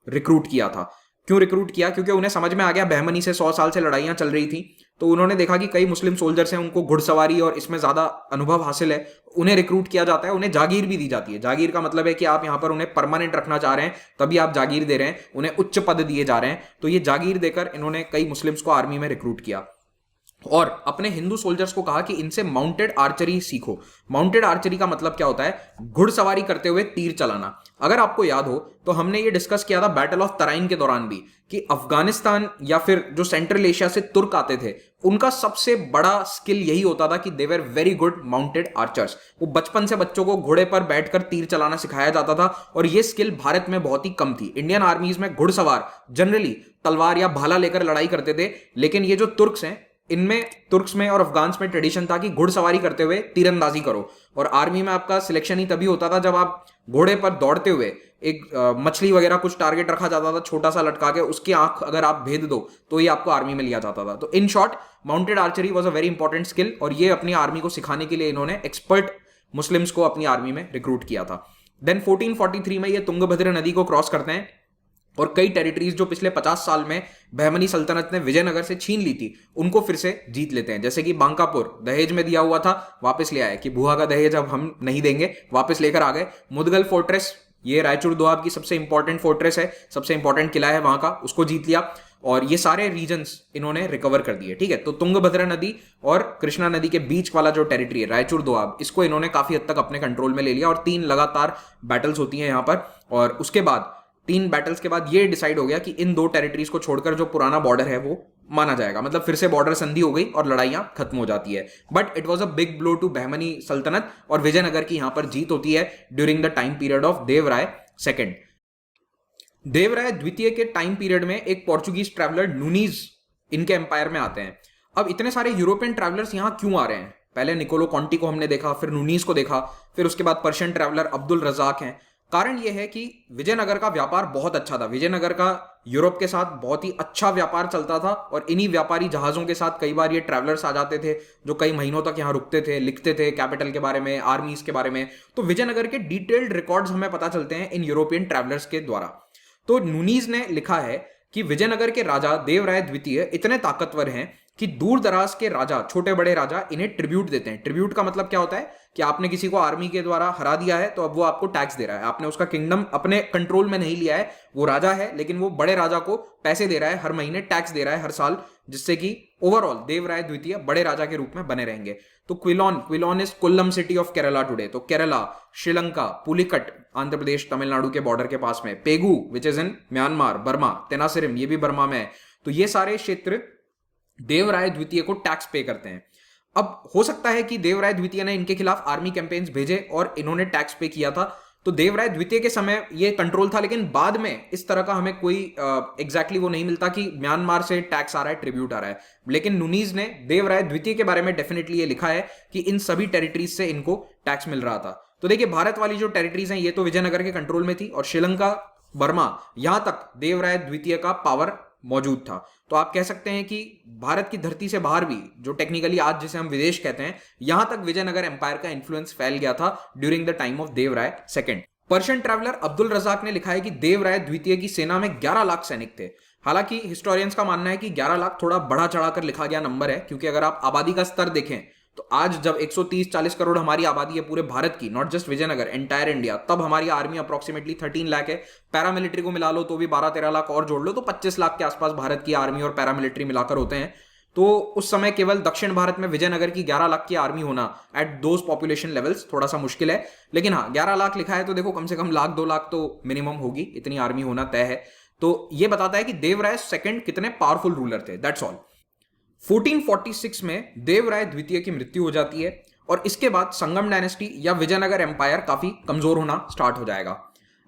रिक्रूट किया था। क्यों रिक्रूट किया? क्योंकि उन्हें समझ में आ गया बहमनी से 100 साल से लड़ाइयां चल रही थी, तो उन्होंने देखा कि कई मुस्लिम सोल्जर्स हैं, उनको घुड़सवारी और इसमें ज्यादा अनुभव हासिल है, उन्हें रिक्रूट किया जाता है, उन्हें जागीर भी दी जाती है। जागीर का मतलब है कि आप यहां पर उन्हें परमानेंट रखना चाह रहे हैं, तभी आप जागीर दे रहे हैं, उन्हें उच्च पद दिए जा रहे हैं। तो ये जागीर देकर इन्होंने कई मुस्लिम्स को आर्मी में रिक्रूट किया और अपने हिंदू सोल्जर्स को कहा कि इनसे माउंटेड आर्चरी सीखो। माउंटेड आर्चरी का मतलब क्या होता है? घुड़सवारी करते हुए तीर चलाना। अगर आपको याद हो तो हमने ये डिस्कस किया था बैटल ऑफ तराइन के दौरान भी, कि अफगानिस्तान या फिर जो सेंट्रल एशिया से तुर्क आते थे, उनका सबसे बड़ा स्किल यही होता था कि they were very good mounted archers. वो बचपन से बच्चों को घोड़े पर बैठकर तीर चलाना सिखाया जाता था, और ये स्किल भारत में बहुत ही कम थी। इंडियन आर्मीज में घुड़सवार जनरली तलवार या भाला लेकर लड़ाई करते थे, लेकिन ये जो तुर्क्स हैं, इनमें, तुर्क्स में और अफगान्स में ट्रेडिशन था कि घुड़सवारी करते हुए तीरंदाजी करो। और आर्मी में आपका सिलेक्शन ही तभी होता था जब आप घोड़े पर दौड़ते हुए एक मछली वगैरह कुछ टारगेट रखा जाता था छोटा सा लटका के, उसकी आंख अगर आप भेद दो तो ये आपको आर्मी में लिया जाता था। तो in short, mounted archery was a very important skill, और ये अपनी आर्मी को सिखाने के लिए इन्होंने एक्सपर्ट मुस्लिम्स को अपनी आर्मी में रिक्रूट किया था। देन 1443 में ये तुंगभद्र नदी को क्रॉस करते हैं और कई टेरिटरीज जो पिछले 50 साल में बहमनी सल्तनत ने विजयनगर से छीन ली थी, उनको फिर से जीत लेते हैं। जैसे कि बांकापुर दहेज में दिया हुआ था, वापस ले आए, कि बुआ का दहेज अब हम नहीं देंगे, वापस लेकर आ गए। मुदगल फोर्ट्रेस, ये रायचूर दोआब की सबसे इंपॉर्टेंट फोर्ट्रेस है, सबसे इंपॉर्टेंट किला है वहां का, उसको जीत लिया। और ये सारे रीजन्स इन्होंने रिकवर कर दिए। ठीक है, तो तुंगभद्रा नदी और कृष्णा नदी के बीच वाला जो टेरिटरी है रायचूर दोआब, इसको इन्होंने काफी हद तक अपने कंट्रोल में ले लिया। और 3 लगातार बैटल्स होती हैं यहाँ पर, और उसके बाद 3 बैटल्स के बाद ये डिसाइड हो गया कि इन 2 टेरिटरीज को छोड़कर जो पुराना बॉर्डर है वो माना जाएगा। मतलब फिर से बॉर्डर संधि हो गई और लड़ाइयां खत्म हो जाती है। But it was a big blow to Bahmani सल्तनत, और विजयनगर की यहां पर जीत होती है during the time period of Devaraya second. Devaraya द्वितीय के टाइम पीरियड में एक पोर्चुगीज ट्रैवलर नूनीज इनके एम्पायर में आते हैं। अब इतने सारे यूरोपियन ट्रैवलर्स यहां क्यों आ रहे हैं? पहले निकोलो कॉन्टी को हमने देखा, फिर नूनीज को देखा, फिर उसके बाद पर्शियन ट्रैवलर अब्दुल रजाक हैं। कारण यह है कि विजयनगर का व्यापार बहुत अच्छा था। विजयनगर का यूरोप के साथ बहुत ही अच्छा व्यापार चलता था, और इन्हीं व्यापारी जहाजों के साथ कई बार ये ट्रैवलर्स आ जाते थे जो कई महीनों तक यहाँ रुकते थे, लिखते थे कैपिटल के बारे में, आर्मीज के बारे में। तो विजयनगर के डिटेल्ड रिकॉर्ड्स हमें पता चलते हैं इन यूरोपियन ट्रैवलर्स के द्वारा। तो नूनीज ने लिखा है कि विजयनगर के राजा देवराय द्वितीय इतने ताकतवर हैं कि दूर दराज के राजा, छोटे बड़े राजा, इन्हें ट्रिब्यूट देते हैं। ट्रिब्यूट का मतलब क्या होता है कि आपने किसी को आर्मी के द्वारा हरा दिया है, तो अब वो आपको टैक्स दे रहा है। आपने उसका किंगडम अपने कंट्रोल में नहीं लिया है, वो राजा है, लेकिन वो बड़े राजा को पैसे दे रहा है, हर महीने टैक्स दे रहा है, हर साल, जिससे कि ओवरऑल देवराय द्वितीय बड़े राजा के रूप में बने रहेंगे। तो Quilon is Kollam city of Kerala today. तो केरला, श्रीलंका, पुलिकट आंध्र प्रदेश तमिलनाडु के बॉर्डर के पास में, Pegu which is in Myanmar, Burma, Tenasserim ये भी बर्मा में है। तो ये सारे क्षेत्र देवराय द्वितीय को टैक्स पे करते हैं। अब हो सकता है कि देवराय द्वितीय ने इनके खिलाफ आर्मी कैंपेन्स भेजे और इन्होंने टैक्स पे किया था, तो देवराय द्वितीय के समय ये कंट्रोल था, लेकिन बाद में इस तरह का हमें कोई एग्जैक्टली वो नहीं मिलता कि म्यांमार से टैक्स आ रहा है, ट्रिब्यूट आ रहा है। लेकिन नुनीज ने देवराय द्वितीय के बारे में डेफिनेटली ये लिखा है कि इन सभी टेरिटरीज से इनको टैक्स मिल रहा था। तो देखिए, भारत वाली जो टेरिटरीज हैं ये तो विजयनगर के कंट्रोल में थी, और श्रीलंका, बर्मा, यहां तक देवराय द्वितीय का पावर मौजूद था। तो आप कह सकते हैं कि भारत की धरती से बाहर भी, जो टेक्निकली आज जिसे हम विदेश कहते हैं, यहां तक विजयनगर एम्पायर का इन्फ्लुएंस फैल गया था during the time of Devaraya second. Persian traveller Abdul Razzaq ने लिखा है कि देवराय द्वितीय की सेना में 11 लाख सैनिक थे। हालांकि हिस्टोरियंस का मानना है कि 11 लाख थोड़ा बढ़ा चढ़ाकर लिखा गया नंबर है, क्योंकि अगर आप आबादी का स्तर देखें तो आज जब 130-40 करोड़ हमारी आबादी है पूरे भारत की, not just Vijayanagar, entire India, तब हमारी आर्मी अप्रोक्सीमेटली 13 लाख है। पैरामिलिट्री को मिला लो तो भी 12-13 लाख और जोड़ लो तो 25 लाख के आसपास भारत की आर्मी और पैरामिलिट्री मिलाकर होते हैं। तो उस समय केवल दक्षिण भारत में विजयनगर की 11 लाख की आर्मी होना एट दोज पॉपुलेशन लेवल्स थोड़ा सा मुश्किल है। लेकिन हाँ, 11 लाख लिखा है तो देखो कम से कम लाख 2 लाख तो मिनिमम होगी, इतनी आर्मी होना तय है। तो ये बताता है कि देवराय सेकंड कितने पावरफुल रूलर थे, दैट्स ऑल। 1446 में देवराय द्वितीय की मृत्यु हो जाती है, और इसके बाद संगम डायनेस्टी या विजयनगर एम्पायर काफी कमजोर होना स्टार्ट हो जाएगा।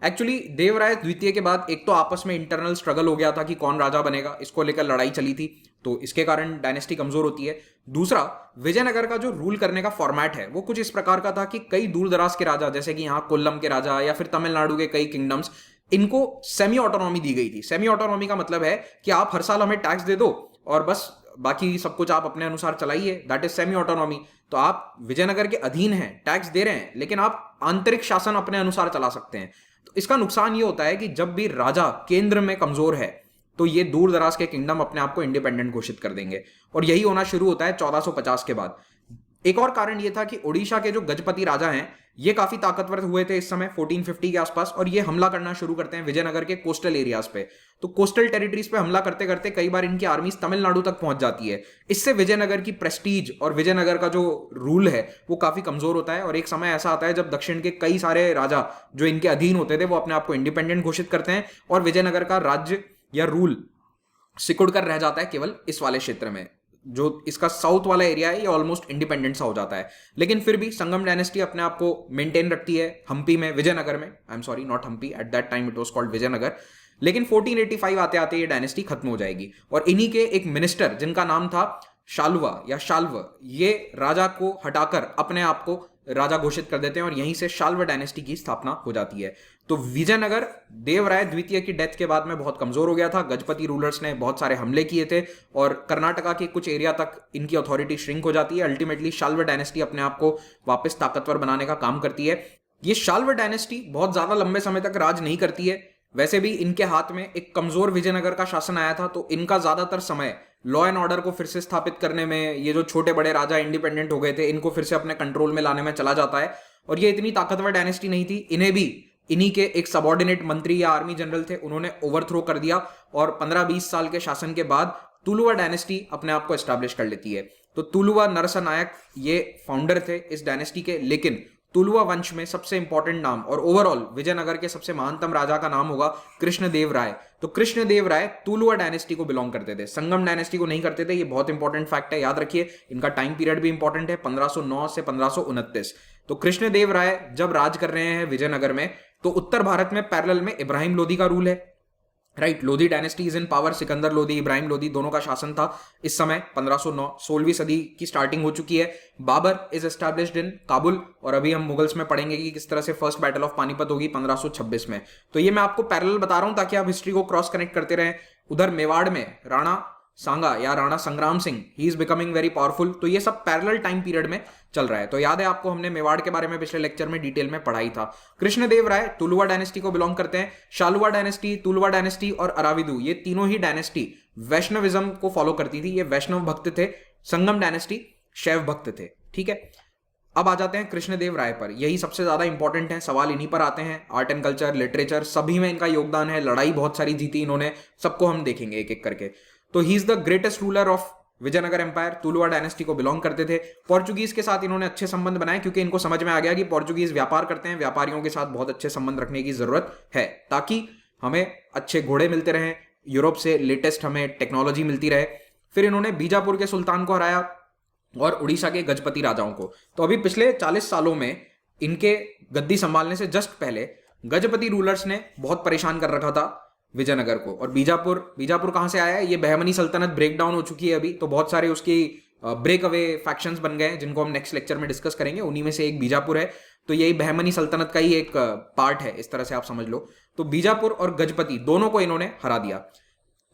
एक्चुअली देवराय द्वितीय के बाद एक तो आपस में इंटरनल स्ट्रगल हो गया था कि कौन राजा बनेगा, इसको लेकर लड़ाई चली थी, तो इसके कारण डायनेस्टी कमजोर होती है। दूसरा, विजयनगर का जो रूल करने का फॉर्मेट है वो कुछ इस प्रकार का था कि कई दूर दराज के राजा, जैसे कि यहाँ कोल्लम के राजा या फिर तमिलनाडु के कई किंगडम्स, इनको सेमी ऑटोनॉमी दी गई थी। सेमी ऑटोनॉमी का मतलब है कि आप हर साल हमें टैक्स दे दो और बस बाकी सब कुछ आप अपने अनुसार चलाइए, दैट इज सेमी ऑटोनॉमी। तो आप विजयनगर के अधीन हैं, टैक्स दे रहे हैं, लेकिन आप आंतरिक शासन अपने अनुसार चला सकते हैं। तो इसका नुकसान ये होता है कि जब भी राजा केंद्र में कमजोर है तो ये दूर दराज के किंगडम अपने आप को इंडिपेंडेंट घोषित कर देंगे, और यही होना शुरू होता है 1450 के बाद। एक और कारण ये था कि ओडिशा के जो गजपति राजा हैं ये काफी ताकतवर हुए थे इस समय 1450 के आसपास, और ये हमला करना शुरू करते हैं विजयनगर के कोस्टल एरियाज पे। तो कोस्टल टेरिटरीज पे हमला करते करते कई बार इनकी आर्मीज तमिलनाडु तक पहुंच जाती है। इससे विजयनगर की प्रेस्टीज और विजयनगर का जो रूल है वो काफी कमजोर होता है, और एक समय ऐसा आता है जब दक्षिण के कई सारे राजा जो इनके अधीन होते थे वो अपने आप को इंडिपेंडेंट घोषित करते हैं, और विजयनगर का राज्य या रूल सिकुड़ कर रह जाता है केवल इस वाले क्षेत्र में। जो इसका साउथ वाला एरिया है ये ऑलमोस्ट इंडिपेंडेंट सा हो जाता है। लेकिन फिर भी संगम डायनेस्टी अपने आप को मेंटेन रखती है हम्पी में, विजयनगर में, I am sorry not Hampi, at that time it was called Vijayanagar. लेकिन 1485 आते आते ये डायनेस्टी खत्म हो जाएगी, और इन्हीं के एक मिनिस्टर जिनका नाम था शालवा या शाल्व, ये राजा को हटाकर अपने आप को राजा घोषित कर देते हैं, और यहीं से शाल्व डायनेस्टी की स्थापना हो जाती है। तो विजयनगर देवराय द्वितीय की डेथ के बाद में बहुत कमजोर हो गया था। गजपति रूलर्स ने बहुत सारे हमले किए थे, और कर्नाटका के कुछ एरिया तक इनकी अथॉरिटी श्रिंक हो जाती है। अल्टीमेटली शाल्व डायनेस्टी अपने आप को वापस ताकतवर बनाने का काम करती है। ये शाल्व डायनेस्टी बहुत ज्यादा लंबे समय तक राज नहीं करती है। वैसे भी इनके हाथ में एक कमजोर विजयनगर का शासन आया था, तो इनका ज्यादातर समय लॉ एंड ऑर्डर को फिर से स्थापित करने में, ये जो छोटे बड़े राजा इंडिपेंडेंट हो गए थे इनको फिर से अपने कंट्रोल में लाने में चला जाता है। और ये इतनी ताकतवर डायनेस्टी नहीं थी, इन्हें भी इन्हीं के एक सबऑर्डिनेट मंत्री या आर्मी जनरल थे, उन्होंने ओवरथ्रो कर दिया, और 15-20 साल के शासन के बाद तुलुवा डायनेस्टी अपने आप को एस्टैब्लिश कर लेती है। तो तुलुवा नरसनायक ये फाउंडर थे इस डायनेस्टी के, लेकिन तुलुवा वंश में सबसे इंपॉर्टेंट नाम और ओवरऑल विजयनगर के सबसे महानतम राजा का नाम होगा कृष्णदेव राय। तो कृष्णदेव राय तुलुवा डायनेस्टी को बिलोंग करते थे, संगम डायनेस्टी को नहीं करते थे। ये बहुत इंपॉर्टेंट फैक्ट है, याद रखिए। इनका टाइम पीरियड भी इंपॉर्टेंट है, 1509 से 1529। तो कृष्णदेव राय जब राज कर रहे हैं विजयनगर में, तो उत्तर भारत में पैरेलल में इब्राहिम लोदी का रूल है, right. Lodhi dynasty is in power. Sikandar Lodhi, Ibrahim Lodhi, दोनों का शासन था इस समय 1509। 16वीं सदी की स्टार्टिंग हो चुकी है। Babur is established in Kabul, और अभी हम मुगल्स में पढ़ेंगे कि किस तरह से फर्स्ट बैटल ऑफ पानीपत होगी 1526 में। तो ये मैं आपको पैरेलल बता रहा हूं ताकि आप हिस्ट्री को क्रॉस कनेक्ट करते रहें। उधर मेवाड़ में राणा सांगा या राणा संग्राम Singh, he is becoming very powerful. तो ये सब पैरेलल टाइम पीरियड में चल रहा है। तो याद है आपको, हमने मेवाड़ के बारे में पिछले लेक्चर में डिटेल में पढ़ाई था। कृष्णदेव राय तुलुवा डायनेस्टी को बिलोंग करते हैं। शालुवा डायनेस्टी, तुलुवा डायनेस्टी और अराविदु, ये तीनों ही डायनेस्टी वैष्णविज्म को फॉलो करती थी। ये वैष्णव भक्त थे। संगम डायनेस्टी शैव भक्त थे, ठीक है। अब आ जाते हैं कृष्णदेव राय पर। यही सबसे ज्यादा इंपॉर्टेंट है, सवाल इन्हीं पर आते हैं। आर्ट एंड कल्चर, लिटरेचर, सभी में इनका योगदान है। लड़ाई बहुत सारी जीती इन्होंने, सबको हम देखेंगे एक एक करके। तो he is the greatest ruler of Vijayanagar empire. Tuluva dynasty को बिलोंग करते थे। पोर्चुगीज के साथ इन्होंने अच्छे संबंध बनाए, क्योंकि इनको समझ में आ गया कि पोर्चुगीज व्यापार करते हैं, व्यापारियों के साथ बहुत अच्छे संबंध रखने की जरूरत है, ताकि हमें अच्छे घोड़े मिलते रहें, यूरोप से लेटेस्ट हमें टेक्नोलॉजी मिलती रहे। फिर इन्होंने बीजापुर के सुल्तान को हराया और उड़ीसा के गजपति राजाओं को। तो अभी पिछले 40 सालों में इनके गद्दी संभालने से जस्ट पहले गजपति रूलर्स ने बहुत परेशान कर रखा था विजयनगर को। और बीजापुर बीजापुर कहाँ से आया है? ये बहमनी सल्तनत ब्रेक डाउन हो चुकी है अभी, तो बहुत सारे उसकी ब्रेक अवे फैक्शंस बन गए हैं जिनको हम नेक्स्ट लेक्चर में डिस्कस करेंगे। उन्हीं में से एक बीजापुर है, तो यही बहमनी सल्तनत का ही एक पार्ट है, इस तरह से आप समझ लो। तो बीजापुर और गजपति दोनों को इन्होंने हरा दिया।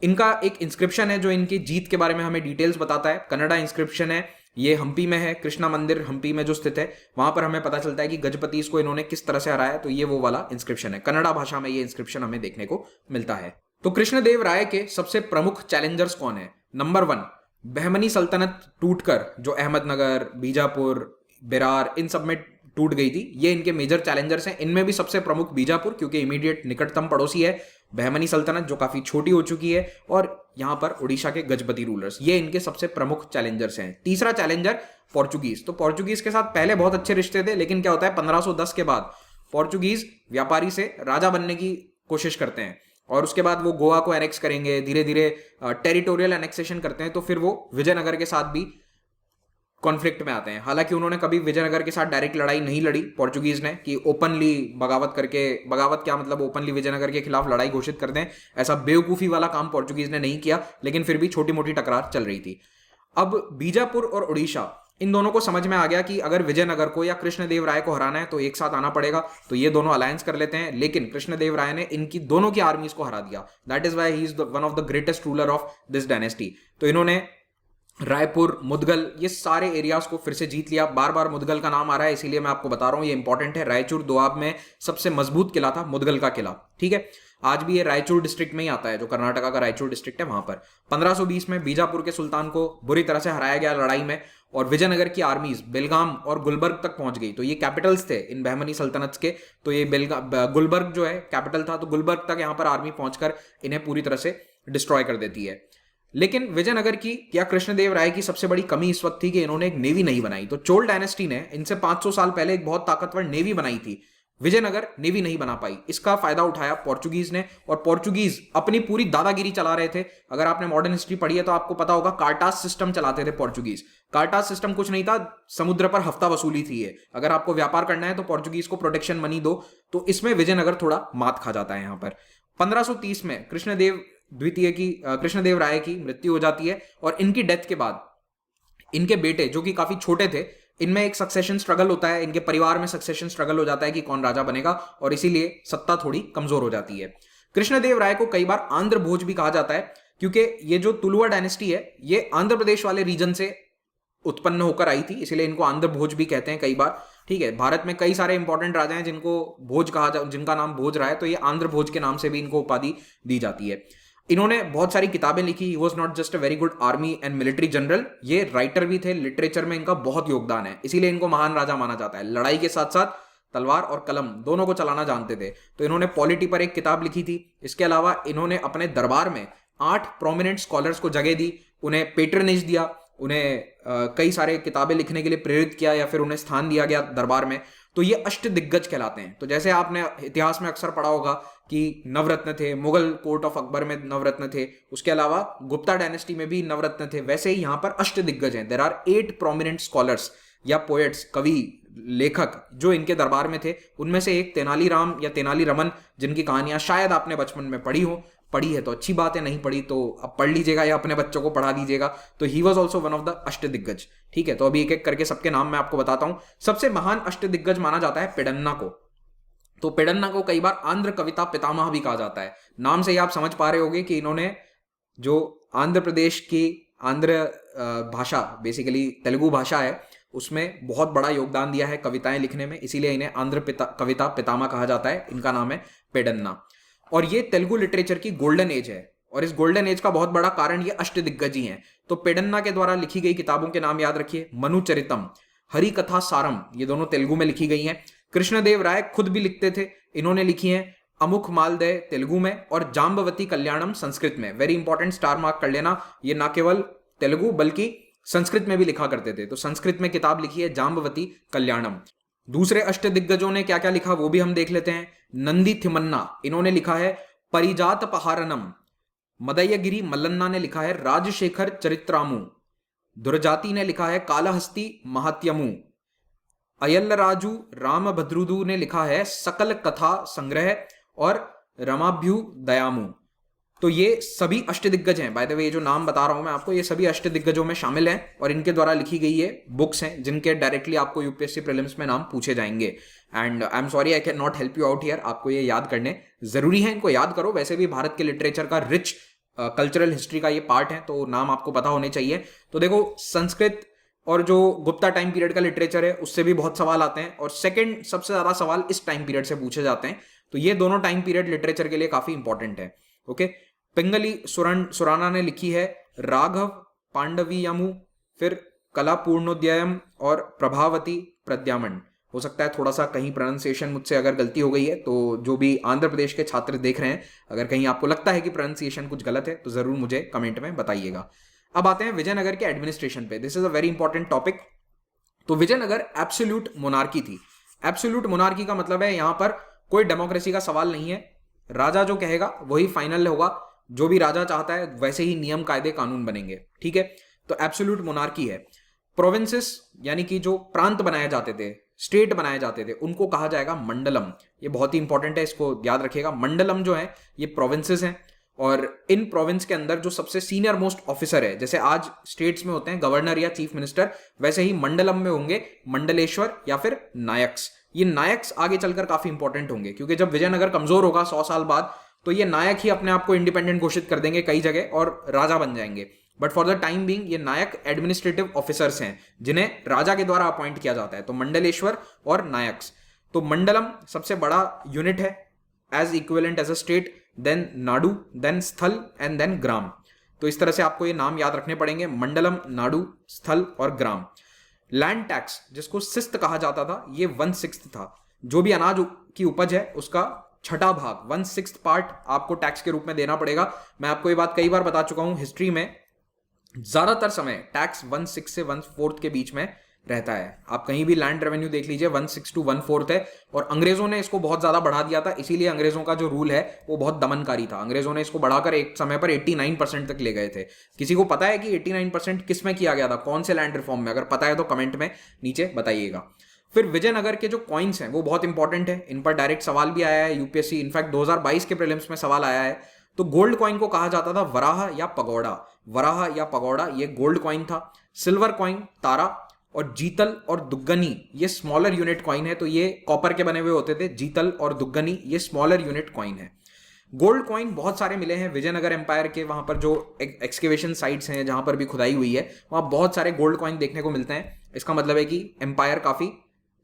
इनका एक इंस्क्रिप्शन है जो इनकी जीत के बारे में हमें डिटेल्स बताता है। कन्नड़ा इंस्क्रिप्शन है, ये हम्पी में है, कृष्णा मंदिर हम्पी में जो स्थित है वहां पर हमें पता चलता है कि गजपति इसको इन्होंने किस तरह से हराया। तो ये वो वाला इंस्क्रिप्शन है, कन्नड़ा भाषा में ये इंस्क्रिप्शन हमें देखने को मिलता है। तो कृष्णदेव राय के सबसे प्रमुख चैलेंजर्स कौन है? नंबर 1, बहमनी सल्तनत टूटकर जो अहमदनगर, बीजापुर, बेरार इन सब में टूट गई थी, ये इनके मेजर चैलेंजर्स हैं। इनमें भी सबसे प्रमुख बीजापुर, क्योंकि इमीडिएट निकटतम पड़ोसी है बहमनी सल्तनत जो काफी छोटी हो चुकी है, और यहां पर उड़ीसा के गजपति रूलर्स, ये इनके सबसे प्रमुख चैलेंजर्स हैं। तीसरा चैलेंजर पोर्चुगीज। तो पोर्चुगीज के साथ पहले बहुत अच्छे रिश्ते थे, लेकिन क्या होता है 1510 के बाद पोर्चुगीज व्यापारी से राजा बनने की कोशिश करते हैं और उसके बाद वो गोवा को एनेक्स करेंगे, धीरे धीरे टेरिटोरियल एनेक्सेशन करते हैं। तो फिर वो विजयनगर के साथ भी कॉन्फ्लिक्ट में आते हैं। हालांकि उन्होंने कभी विजयनगर के साथ डायरेक्ट लड़ाई नहीं लड़ी पोर्चुगीज ने कि ओपनली बगावत करके, बगावत क्या मतलब ओपनली विजयनगर के खिलाफ लड़ाई घोषित कर दें, ऐसा बेवकूफी वाला काम पोर्चुगीज ने नहीं किया, लेकिन फिर भी छोटी मोटी टकरार चल रही थी। अब बीजापुर और उड़ीसा, इन दोनों को समझ में आ गया कि अगर विजयनगर को या कृष्णदेव राय को हराना है तो एक साथ आना पड़ेगा, तो ये दोनों अलायंस कर लेते हैं। लेकिन कृष्णदेव राय ने इनकी दोनों की आर्मीज को हरा दिया। That is why he is one of the greatest ruler of this dynasty. तो इन्होंने रायपुर, मुदगल, ये सारे एरियाज को फिर से जीत लिया। बार बार मुदगल का नाम आ रहा है, इसीलिए मैं आपको बता रहा हूं, ये इंपॉर्टेंट है। रायचूर दोआब में सबसे मजबूत किला था मुदगल का किला, ठीक है। आज भी ये रायचूर डिस्ट्रिक्ट में ही आता है, जो कर्नाटका का रायचूर डिस्ट्रिक्ट है वहां पर। 1520 में बीजापुर के सुल्तान को बुरी तरह से हराया गया लड़ाई में, और विजयनगर की आर्मीज बेलगाम और गुलबर्ग तक पहुंच गई। तो ये कैपिटल्स थे इन बहमनी सल्तनत के। तो ये गुलबर्ग जो है कैपिटल था, तो गुलबर्ग तक यहां पर आर्मी पहुंचकर इन्हें पूरी तरह से डिस्ट्रॉय कर देती है। लेकिन विजयनगर की या कृष्णदेव राय की सबसे बड़ी कमी इस वक्त थी कि इन्होंने एक नेवी नहीं बनाई। तो चोल डायनेस्टी ने इनसे 500 साल पहले एक बहुत ताकतवर नेवी बनाई थी, विजयनगर नेवी नहीं बना पाई। इसका फायदा उठाया पोर्चुगीज ने, और पोर्चुगीज अपनी पूरी दादागिरी चला रहे थे। अगर आपने मॉडर्न हिस्ट्री पढ़ी है तो आपको पता होगा, कार्टास सिस्टम चलाते थे पोर्चुगीज। कार्टास सिस्टम कुछ नहीं था, समुद्र पर हफ्ता वसूली थी ये। अगर आपको व्यापार करना है तो पोर्चुगीज को प्रोटेक्शन मनी दो। तो इसमें विजयनगर थोड़ा मात खा जाता है यहां पर। 1530 में कृष्णदेव राय की मृत्यु हो जाती है, और इनकी डेथ के बाद इनके बेटे जो कि काफी छोटे थे, इनमें एक सक्सेशन स्ट्रगल होता है, इनके परिवार में सक्सेशन स्ट्रगल हो जाता है कि कौन राजा बनेगा, और इसीलिए सत्ता थोड़ी कमजोर हो जाती है। कृष्णदेव राय को कई बार आंध्र भोज भी कहा जाता है, क्योंकि ये जो तुलुवा डायनेस्टी है ये आंध्र प्रदेश वाले रीजन से उत्पन्न होकर आई थी, इसलिए इनको आंध्र भोज भी कहते हैं कई बार, ठीक है। भारत में कई सारे इंपॉर्टेंट राजा हैं जिनको भोज कहा जिनका नाम भोज रहा है, तो ये आंध्र भोज के नाम से भी इनको उपाधि दी जाती है। इन्होंने बहुत सारी किताबें लिखी। He was not just a very good army and military general, ये राइटर भी थे। लिटरेचर में इनका बहुत योगदान है, इसीलिए इनको महान राजा माना जाता है। लड़ाई के साथ साथ तलवार और कलम दोनों को चलाना जानते थे। तो इन्होंने पॉलिटी पर एक किताब लिखी थी। इसके अलावा इन्होंने अपने दरबार में 8 प्रोमिनेंट स्कॉलर्स को जगह दी, उन्हें पेट्रनेज दिया, उन्हें कई सारे किताबें लिखने के लिए प्रेरित किया, या फिर उन्हें स्थान दिया गया दरबार में। तो ये अष्ट दिग्गज कहलाते हैं। तो जैसे आपने इतिहास में अक्सर पढ़ा होगा कि नवरत्न थे, मुगल कोर्ट ऑफ अकबर में नवरत्न थे, उसके अलावा गुप्ता डायनेस्टी में भी नवरत्न थे, वैसे ही यहां पर अष्ट दिग्गज हैं। देयर आर 8 प्रोमिनेंट स्कॉलर्स या पोएट्स, कवि, लेखक जो इनके दरबार में थे। उनमें से एक तेनालीराम या तेनाली रमन, जिनकी कहानियां शायद आपने बचपन में पढ़ी हो। पढ़ी है तो अच्छी बात है, नहीं पढ़ी तो अब पढ़ लीजिएगा या अपने बच्चों को पढ़ा दीजिएगा। तो he was also one of the अष्ट दिग्गज, ठीक है। तो अभी एक एक करके सबके नाम मैं आपको बताता हूं। सबसे महान अष्ट दिग्गज माना जाता है पेडन्ना को। तो पेडन्ना को कई बार आंध्र कविता पितामह भी कहा जाता है। नाम से ही आप समझ पा रहे होंगे कि इन्होंने जो आंध्र प्रदेश की आंध्र भाषा, बेसिकली तेलुगु भाषा है, उसमें बहुत बड़ा योगदान दिया है कविताएं लिखने में, इसीलिए इन्हें आंध्र कविता पितामह कहा जाता है। इनका नाम है पेडन्ना, और ये तेलुगु लिटरेचर की गोल्डन एज है, और इस गोल्डन एज का बहुत बड़ा कारण ये अष्ट दिग्गज ही हैं। तो पेडन्ना के द्वारा लिखी गई किताबों के नाम याद रखिए। मनुचरितम, हरि कथा सारम, ये दोनों तेलुगु में लिखी गई हैं। कृष्णदेव राय खुद भी लिखते थे, इन्होंने लिखी हैं अमुक मालदय तेलुगु में और जाम्बवती कल्याणम संस्कृत में। वेरी इंपॉर्टेंट, स्टार मार्क कर लेना, ये ना केवल तेलुगु बल्कि संस्कृत में भी लिखा करते थे। तो संस्कृत में किताब लिखी है जाम्बवती कल्याणम। दूसरे अष्ट दिग्गजों ने क्या क्या लिखा वो भी हम देख लेते हैं। नंदी थिमन्ना, इन्होंने लिखा है परिजात पहारनम। मदयगिरी मल्लन्ना ने लिखा है राजशेखर चरित्रामु। दुर्जाति ने लिखा है कालहस्ती महात्यमु। अय्यलराजू रामभद्रुदु ने लिखा है सकल कथा संग्रह और रमाभ्यु दयामु। तो ये सभी अष्टदिग्गज हैं, बाय द वे ये जो नाम बता रहा हूं मैं आपको, ये सभी अष्टदिग्गजों में शामिल हैं और इनके द्वारा लिखी गई ये बुक्स हैं जिनके डायरेक्टली आपको यूपीएससी प्रीलिम्स में नाम पूछे जाएंगे। And I am sorry I can not help you out here, आपको ये याद करने जरूरी है, इनको याद करो। वैसे भी भारत के लिटरेचर का रिच कल्चरल हिस्ट्री का ये पार्ट है, तो नाम आपको पता होने चाहिए। तो देखो, संस्कृत और जो गुप्ता टाइम पीरियड का लिटरेचर है उससे भी बहुत सवाल आते हैं, और सेकंड सबसे ज्यादा सवाल इस टाइम पीरियड से पूछे जाते हैं। तो ये दोनों टाइम पीरियड लिटरेचर के लिए काफी इंपॉर्टेंट है। ओके, पिंगली सुराना ने लिखी है राघव पांडवीयमु, फिर कला पूर्णोदयम और प्रभावती प्रद्यामन। हो सकता है थोड़ा सा कहीं प्रोनाउंसिएशन मुझसे अगर गलती हो गई है, तो जो भी आंध्र प्रदेश के छात्र देख रहे हैं, अगर कहीं आपको लगता है कि प्रोनाउंसिएशन कुछ गलत है तो जरूर मुझे कमेंट में बताइएगा। अब आते हैं विजयनगर के एडमिनिस्ट्रेशन पे। This is a very important topic. तो विजयनगर एब्सोल्यूट मोनार्की थी। एब्सोल्यूट मोनार्की का मतलब है यहां पर कोई डेमोक्रेसी का सवाल नहीं है, राजा जो कहेगा वही फाइनल होगा, जो भी राजा चाहता है वैसे ही नियम कायदे कानून बनेंगे। ठीक है, तो एब्सोल्यूट मोनार्की है। प्रोविंसेस यानी कि जो प्रांत बनाए जाते थे, स्टेट बनाए जाते थे, उनको कहा जाएगा मंडलम। ये बहुत ही इंपॉर्टेंट है, इसको याद रखिएगा। मंडलम जो है ये प्रोविंसेस हैं, और इन प्रोविंस के अंदर जो सबसे सीनियर मोस्ट ऑफिसर है, जैसे आज स्टेट्स में होते हैं गवर्नर या चीफ मिनिस्टर, वैसे ही मंडलम में होंगे मंडलेश्वर या फिर नायक्स। ये नायक्स आगे चलकर काफी इंपॉर्टेंट होंगे, क्योंकि जब विजयनगर कमजोर होगा 100 साल बाद, तो ये नायक ही अपने आप को इंडिपेंडेंट घोषित कर देंगे कई जगह और राजा बन जाएंगे। But for the time being ये नायक एडमिनिस्ट्रेटिव ऑफिसर्स हैं जिन्हें राजा के द्वारा अपॉइंट किया जाता है। तो मंडलेश्वर और नायक्स। तो मंडलम सबसे बड़ा यूनिट है as equivalent as a state, then nadu, then sthala and then grama. तो इस तरह से आपको ये नाम याद रखने पड़ेंगे, मंडलम, नाडु, स्थल और ग्राम। लैंड टैक्स जिसको सिस्त कहा जाता था, ये 1/6 था। जो भी अनाज की उपज है उसका छठा भाग, 1/6 पार्ट आपको टैक्स के रूप में देना पड़ेगा। मैं आपको ये बात कई बार बता चुका हूं, हिस्ट्री में ज्यादातर समय टैक्स 1/6 से 1/4 के बीच में रहता है। आप कहीं भी लैंड रेवेन्यू देख लीजिए, 1/6 to 1/4 है। और अंग्रेजों ने इसको बहुत ज्यादा बढ़ा दिया था, इसीलिए अंग्रेजों का जो रूल है वो बहुत दमनकारी था। अंग्रेजों ने इसको बढ़ाकर एक समय पर 89% तक ले गए थे। किसी को पता है कि 89% किस में किया गया था, कौन से लैंड रिफॉर्म में? अगर पता है तो कमेंट में नीचे बताइएगा। फिर विजयनगर के जो कॉइन्स हैं वो बहुत इंपॉर्टेंट है, इन पर डायरेक्ट सवाल भी आया है यूपीएससी, इनफैक्ट 2022 के प्रीलिम्स में सवाल आया है। तो गोल्ड कॉइन को कहा जाता था वराह या पगोड़ा। वराह या पगोड़ा ये गोल्ड कॉइन था। सिल्वर कॉइन तारा, और जीतल और दुग्गनी ये स्मॉलर यूनिट कॉइन है। तो ये कॉपर के बने हुए होते थे, जीतल और दुग्गनी ये स्मॉलर यूनिट कॉइन है। गोल्ड कॉइन बहुत सारे मिले हैं विजयनगर एम्पायर के, वहां पर जो एक्सकेवेशन साइट्स हैं जहां पर भी खुदाई हुई है वहां बहुत सारे गोल्ड कॉइन देखने को मिलते हैं। इसका मतलब है कि एम्पायर काफी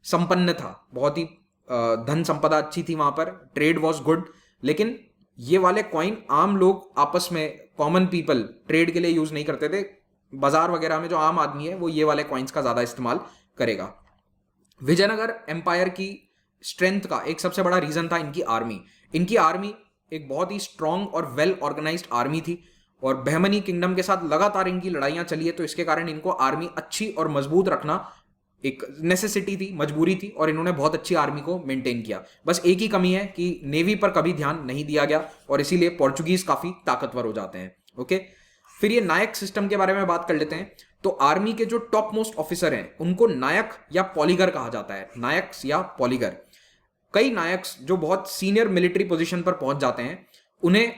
संपन्न था, बहुत ही धन संपदा अच्छी थी वहां पर, ट्रेड वॉज गुड। लेकिन ये वाले कॉइन आम लोग आपस में, कॉमन पीपल ट्रेड के लिए यूज नहीं करते थे। बाजार वगैरह में जो आम आदमी है वो ये वाले कॉइन्स का ज्यादा इस्तेमाल करेगा। विजयनगर एम्पायर की स्ट्रेंथ का एक सबसे बड़ा रीजन था इनकी आर्मी। इनकी आर्मी एक बहुत ही स्ट्रांग और वेल ऑर्गेनाइज्ड आर्मी थी, और बहमनी किंगडम के साथ लगातार इनकी लड़ाइयां चली है। तो इसके कारण इनको आर्मी अच्छी और मजबूत रखना एक नेसेसिटी थी, मजबूरी थी, और इन्होंने बहुत अच्छी आर्मी को मेंटेन किया। बस एक ही कमी है कि नेवी पर कभी ध्यान नहीं दिया गया, और इसीलिए पोर्चुगीज काफी ताकतवर हो जाते हैं। ओके, फिर ये नायक सिस्टम के बारे में बात कर लेते हैं। तो आर्मी के जो टॉप मोस्ट ऑफिसर हैं उनको नायक या पॉलीगर कहा जाता है, नायक्स या पॉलीगर। कई नायक्स जो बहुत सीनियर मिलिट्री पोजीशन पर पहुंच जाते हैं, उन्हें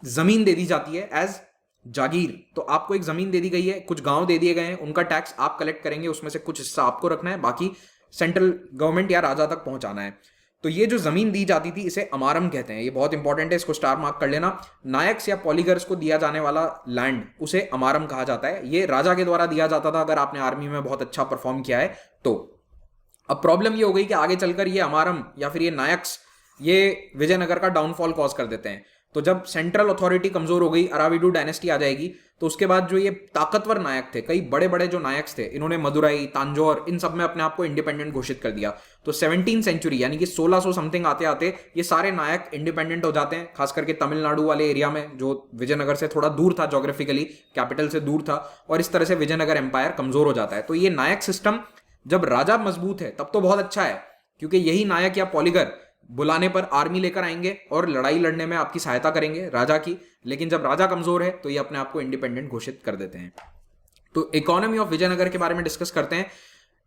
जमीन दे दी जाती है एज जागीर। तो आपको एक जमीन दे दी गई है, कुछ गांव दे दिए गए हैं, उनका टैक्स आप कलेक्ट करेंगे, उसमें से कुछ हिस्सा आपको रखना है, बाकी सेंट्रल गवर्नमेंट या राजा तक पहुंचाना है। तो ये जो जमीन दी जाती थी इसे अमारम कहते हैं, ये बहुत इंपॉर्टेंट है, इसको स्टार मार्क कर लेना। नायक्स या पॉलीगर्स को दिया जाने वाला लैंड उसे अमारम कहा जाता है। ये राजा के द्वारा दिया जाता था अगर आपने आर्मी में बहुत अच्छा परफॉर्म किया है तो। अब प्रॉब्लम ये हो गई कि आगे चलकर ये अमारम या फिर ये नायक्स ये विजयनगर का डाउनफॉल कॉज कर देते हैं। तो जब सेंट्रल अथॉरिटी कमजोर हो गई, अराविडू डायनेस्टी आ जाएगी, तो उसके बाद जो ये ताकतवर नायक थे, कई बड़े बड़े जो नायक्स थे, इन्होंने मदुराई, तांजौर, इन सब में अपने आप को इंडिपेंडेंट घोषित कर दिया। तो 17वीं सेंचुरी यानी कि 1600 समथिंग आते आते ये सारे नायक इंडिपेंडेंट हो जाते हैं, खास करके तमिलनाडु वाले एरिया में जो विजयनगर से थोड़ा दूर था, जोग्राफिकली कैपिटल से दूर था, और इस तरह से विजयनगर एम्पायर कमजोर हो जाता है। तो ये नायक सिस्टम जब राजा मजबूत है तब तो बहुत अच्छा है, क्योंकि यही नायक या पॉलीगर बुलाने पर आर्मी लेकर आएंगे और लड़ाई लड़ने में आपकी सहायता करेंगे राजा की। लेकिन जब राजा कमजोर है तो ये अपने आप को इंडिपेंडेंट घोषित कर देते हैं। तो इकोनॉमी ऑफ विजयनगर के बारे में डिस्कस करते हैं।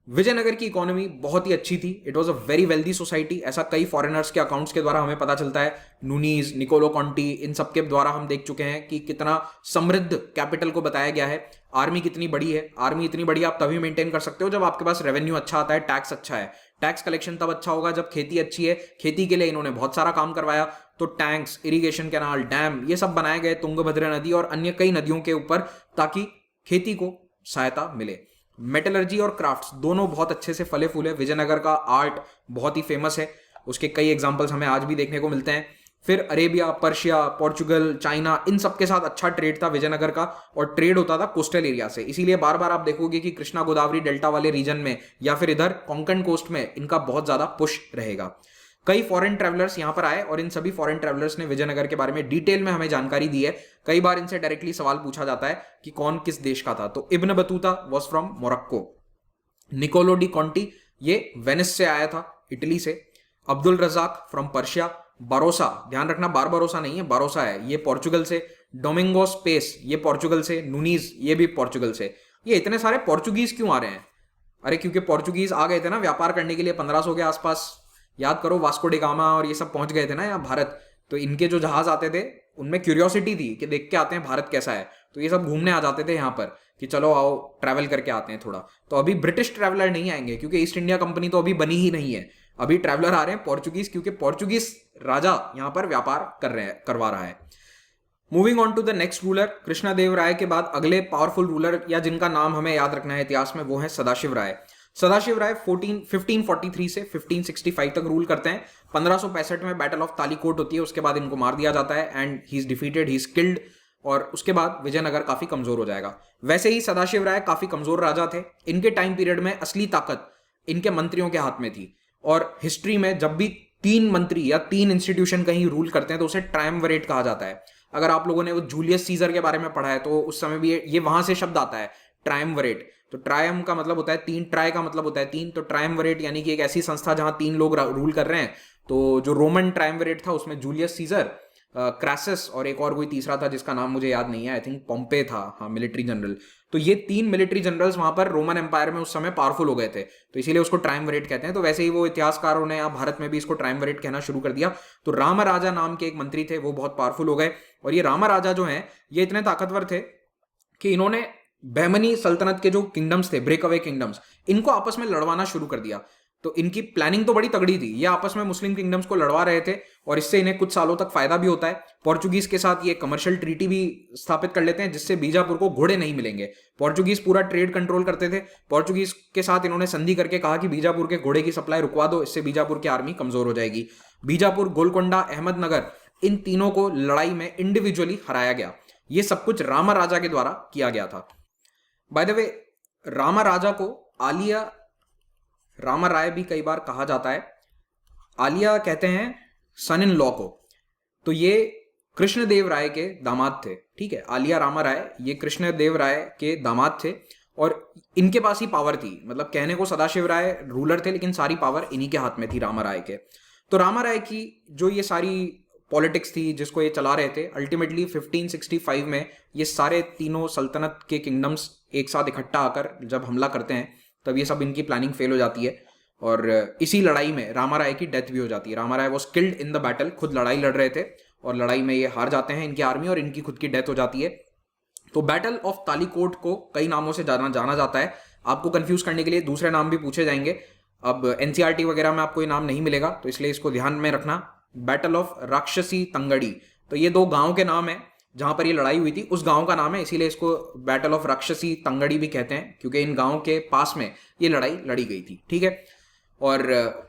विजयनगर की इकोनॉमी बहुत ही अच्छी थी। It was a very wealthy society. ऐसा कई फॉरेनर्स के अकाउंट्स के द्वारा हमें पता चलता है। नूनीज, निकोलो कॉन्टी, इन सब के द्वारा हम देख चुके हैं कि कितना समृद्ध कैपिटल को बताया गया है। आर्मी कितनी बड़ी है। आर्मी इतनी बड़ी आप तभी मेंटेन कर सकते हो जब आपके पास रेवेन्यू अच्छा आता है, टैक्स अच्छा है। टैक्स कलेक्शन तब अच्छा होगा जब खेती अच्छी है। खेती के लिए इन्होंने बहुत सारा काम करवाया, तो टैंक्स, इरिगेशन कैनाल, डैम, ये सब बनाए गए तुंगभद्रा नदी और अन्य कई नदियों के ऊपर, ताकि खेती को सहायता मिले। मेटलर्जी और क्राफ्ट्स दोनों बहुत अच्छे से फले फूले। विजयनगर का आर्ट बहुत ही फेमस है, उसके कई एग्जांपल्स हमें आज भी देखने को मिलते हैं। फिर अरेबिया, पर्शिया, पोर्चुगल, चाइना, इन सब के साथ अच्छा ट्रेड था विजयनगर का, और ट्रेड होता था कोस्टल एरिया से। इसीलिए बार बार आप देखोगे कि कृष्णा गोदावरी डेल्टा वाले रीजन में या फिर इधर कोंकण कोस्ट में इनका बहुत ज्यादा पुश रहेगा। कई फॉरेन ट्रैवलर्स यहां पर आए और इन सभी फॉरेन ट्रैवलर्स ने विजयनगर के बारे में डिटेल में हमें जानकारी दी है। कई बार इनसे डायरेक्टली सवाल पूछा जाता है कि कौन किस देश का था। तो Ibn Battuta was from Morocco. Niccolo de Conti ये वेनिस से आया था, इटली से। Abdul Razzaq from Persia. Barbosa, ध्यान रखना बारबारोसा नहीं है, बारोसा है, ये पोर्चुगल से। डोमिंगोस पेस ये पोर्चुगल से। नूनीज ये भी पोर्चुगल से। ये इतने सारे पोर्चुगीज क्यों आ रहे हैं? अरे क्योंकि पोर्चुगीज आ गए थे ना व्यापार करने के लिए 1500 के आसपास। याद करो, वास्को डी गामा और ये सब पहुंच गए थे ना यहाँ भारत। तो इनके जो जहाज आते थे उनमें क्यूरियोसिटी थी कि देख के आते हैं भारत कैसा है। तो ये सब घूमने आ जाते थे यहाँ पर कि चलो आओ ट्रैवल करके आते हैं थोड़ा। तो अभी ब्रिटिश ट्रैवलर नहीं आएंगे क्योंकि ईस्ट इंडिया कंपनी तो अभी बनी ही नहीं है। अभी ट्रैवलर आ रहे हैं पोर्चुगीज, क्योंकि पोर्चुगीज राजा यहाँ पर व्यापार करवा रहा है। Moving on to the next ruler, Krishnadevaraya के बाद अगले पावरफुल रूलर या जिनका नाम हमें याद रखना है इतिहास में, वो है सदाशिव राय। सदाशिव राय 1543 से 1565 तक रूल करते हैं। 1565 में बैटल ऑफ तालीकोट होती है, उसके बाद इनको मार दिया जाता है and he is defeated, he is killed. और उसके बाद विजयनगर काफी कमजोर हो जाएगा। वैसे ही सदाशिव राय काफी कमजोर राजा थे। इनके टाइम पीरियड में असली ताकत इनके मंत्रियों के हाथ में थी। और हिस्ट्री में जब भी 3 मंत्री या 3 इंस्टीट्यूशन कहीं रूल करते हैं तो उसे ट्रायम्विरेट कहा जाता है। अगर आप लोगों ने वो जूलियस सीजर के बारे में पढ़ा है तो उस समय भी ये वहां से शब्द आता है, ट्रायम्विरेट। तो ट्रायम का मतलब होता है 3, ट्राई का मतलब होता है 3, तो ट्रायम्विरेट यानी कि एक ऐसी संस्था जहां 3 लोग रूल कर रहे हैं। तो जो रोमन ट्रायम्विरेट था उसमें जूलियस सीजर, क्रैसस और एक और कोई तीसरा था जिसका नाम मुझे याद नहीं है, आई थिंक पोम्पे था, हाँ, मिलिट्री जनरल। तो ये 3 मिलिट्री जनरल्स वहां पर रोमन एम्पायर में उस समय पावरफुल हो गए थे, तो इसीलिए उसको ट्रायम्विरेट कहते हैं। तो वैसे ही वो इतिहासकारों ने यहाँ भारत में भी इसको ट्रायम्विरेट कहना शुरू कर दिया। तो रामराजा नाम के एक मंत्री थे, वो बहुत पावरफुल हो गए। और ये रामराजा जो है ये इतने ताकतवर थे कि इन्होंने बहमनी सल्तनत के जो किंगडम्स थे, ब्रेक अवे किंगडम्स, इनको आपस में लड़वाना शुरू कर दिया। तो इनकी प्लानिंग तो बड़ी तगड़ी थी, ये आपस में मुस्लिम किंगडम्स को लड़वा रहे थे और इससे इन्हें कुछ सालों तक फायदा भी होता है। पोर्चुगीज के साथ ये कमर्शियल ट्रीटी भी स्थापित कर लेते हैं जिससे बीजापुर को घोड़े नहीं मिलेंगे। पोर्चुगीज पूरा ट्रेड कंट्रोल करते थे। पोर्चुगीज के साथ इन्होंने संधि करके कहा कि बीजापुर के घोड़े की सप्लाई रुकवा दो, इससे बीजापुर की आर्मी कमजोर हो जाएगी। बीजापुर, गोलकोंडा, अहमदनगर, इन तीनों को लड़ाई में इंडिविजुअली हराया गया। ये सब कुछ रामराजा के द्वारा किया गया था। बाय द वे, रामराजा को आलिया रामराय भी कई बार कहा जाता है। आलिया कहते हैं सन इन लॉ को। तो ये कृष्णदेव राय के दामाद थे, ठीक है। आलिया रामराय ये कृष्णदेव राय के दामाद थे और इनके पास ही पावर थी। मतलब कहने को सदाशिव राय रूलर थे लेकिन सारी पावर इन्हीं के हाथ में थी, रामराय के। तो रामराय की जो ये सारी पॉलिटिक्स थी जिसको ये चला रहे थे, अल्टीमेटली 1565 में ये सारे तीनों सल्तनत के किंगडम्स एक साथ इकट्ठा आकर जब हमला करते हैं तब ये सब इनकी प्लानिंग फेल हो जाती है और इसी लड़ाई में रामराय की डेथ भी हो जाती है। Ramaraya was killed in the battle, खुद लड़ाई लड़ रहे थे और लड़ाई में ये हार जाते हैं, इनकी आर्मी, और इनकी खुद की डेथ हो जाती है। तो बैटल ऑफ तालीकोट को कई नामों से जाना जाता है। आपको कंफ्यूज करने के लिए दूसरे नाम भी पूछे जाएंगे। अब एनसीईआरटी वगैरह में आपको ये नाम नहीं मिलेगा तो इसलिए इसको ध्यान में रखना। बैटल ऑफ राक्षसी तंगड़ी, तो ये 2 गांव के नाम है जहां पर ये लड़ाई हुई थी, उस गांव का नाम है, इसीलिए इसको बैटल ऑफ राक्षसी तंगड़ी भी कहते हैं क्योंकि इन गांव के पास में ये लड़ाई लड़ी गई थी, ठीक है। और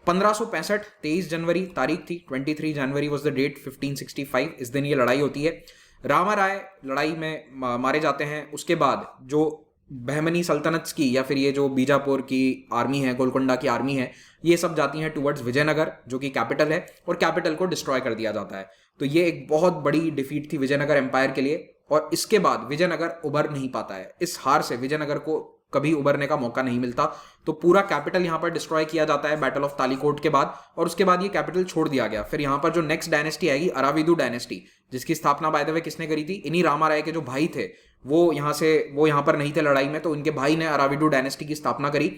1565 23 जनवरी तारीख थी, 23 जनवरी वॉज द डेट 1565, इस दिन ये लड़ाई होती है। रामराय लड़ाई में मारे जाते हैं। उसके बाद जो बहमनी सल्तनत की या फिर ये जो बीजापुर की आर्मी है, गोलकोंडा की आर्मी है, ये सब जाती हैं टुवर्ड्स विजयनगर जो कि कैपिटल है, और कैपिटल को डिस्ट्रॉय कर दिया जाता है। तो ये एक बहुत बड़ी डिफीट थी विजयनगर एम्पायर के लिए और इसके बाद विजयनगर उभर नहीं पाता है। इस हार से विजयनगर को कभी उभरने का मौका नहीं मिलता। तो पूरा कैपिटल यहाँ पर डिस्ट्रॉय किया जाता है बैटल ऑफ तालीकोट के बाद, और उसके बाद ये कैपिटल छोड़ दिया गया। फिर यहाँ पर जो नेक्स्ट डायनेस्टी आएगी, अराविदु डायनेस्टी, जिसकी स्थापना बाय द वे किसने करी थी? इन्हीं रामराय के जो भाई थे वो यहाँ पर नहीं थे लड़ाई में, तो उनके भाई ने अराविडु डायनेस्टी की स्थापना करी।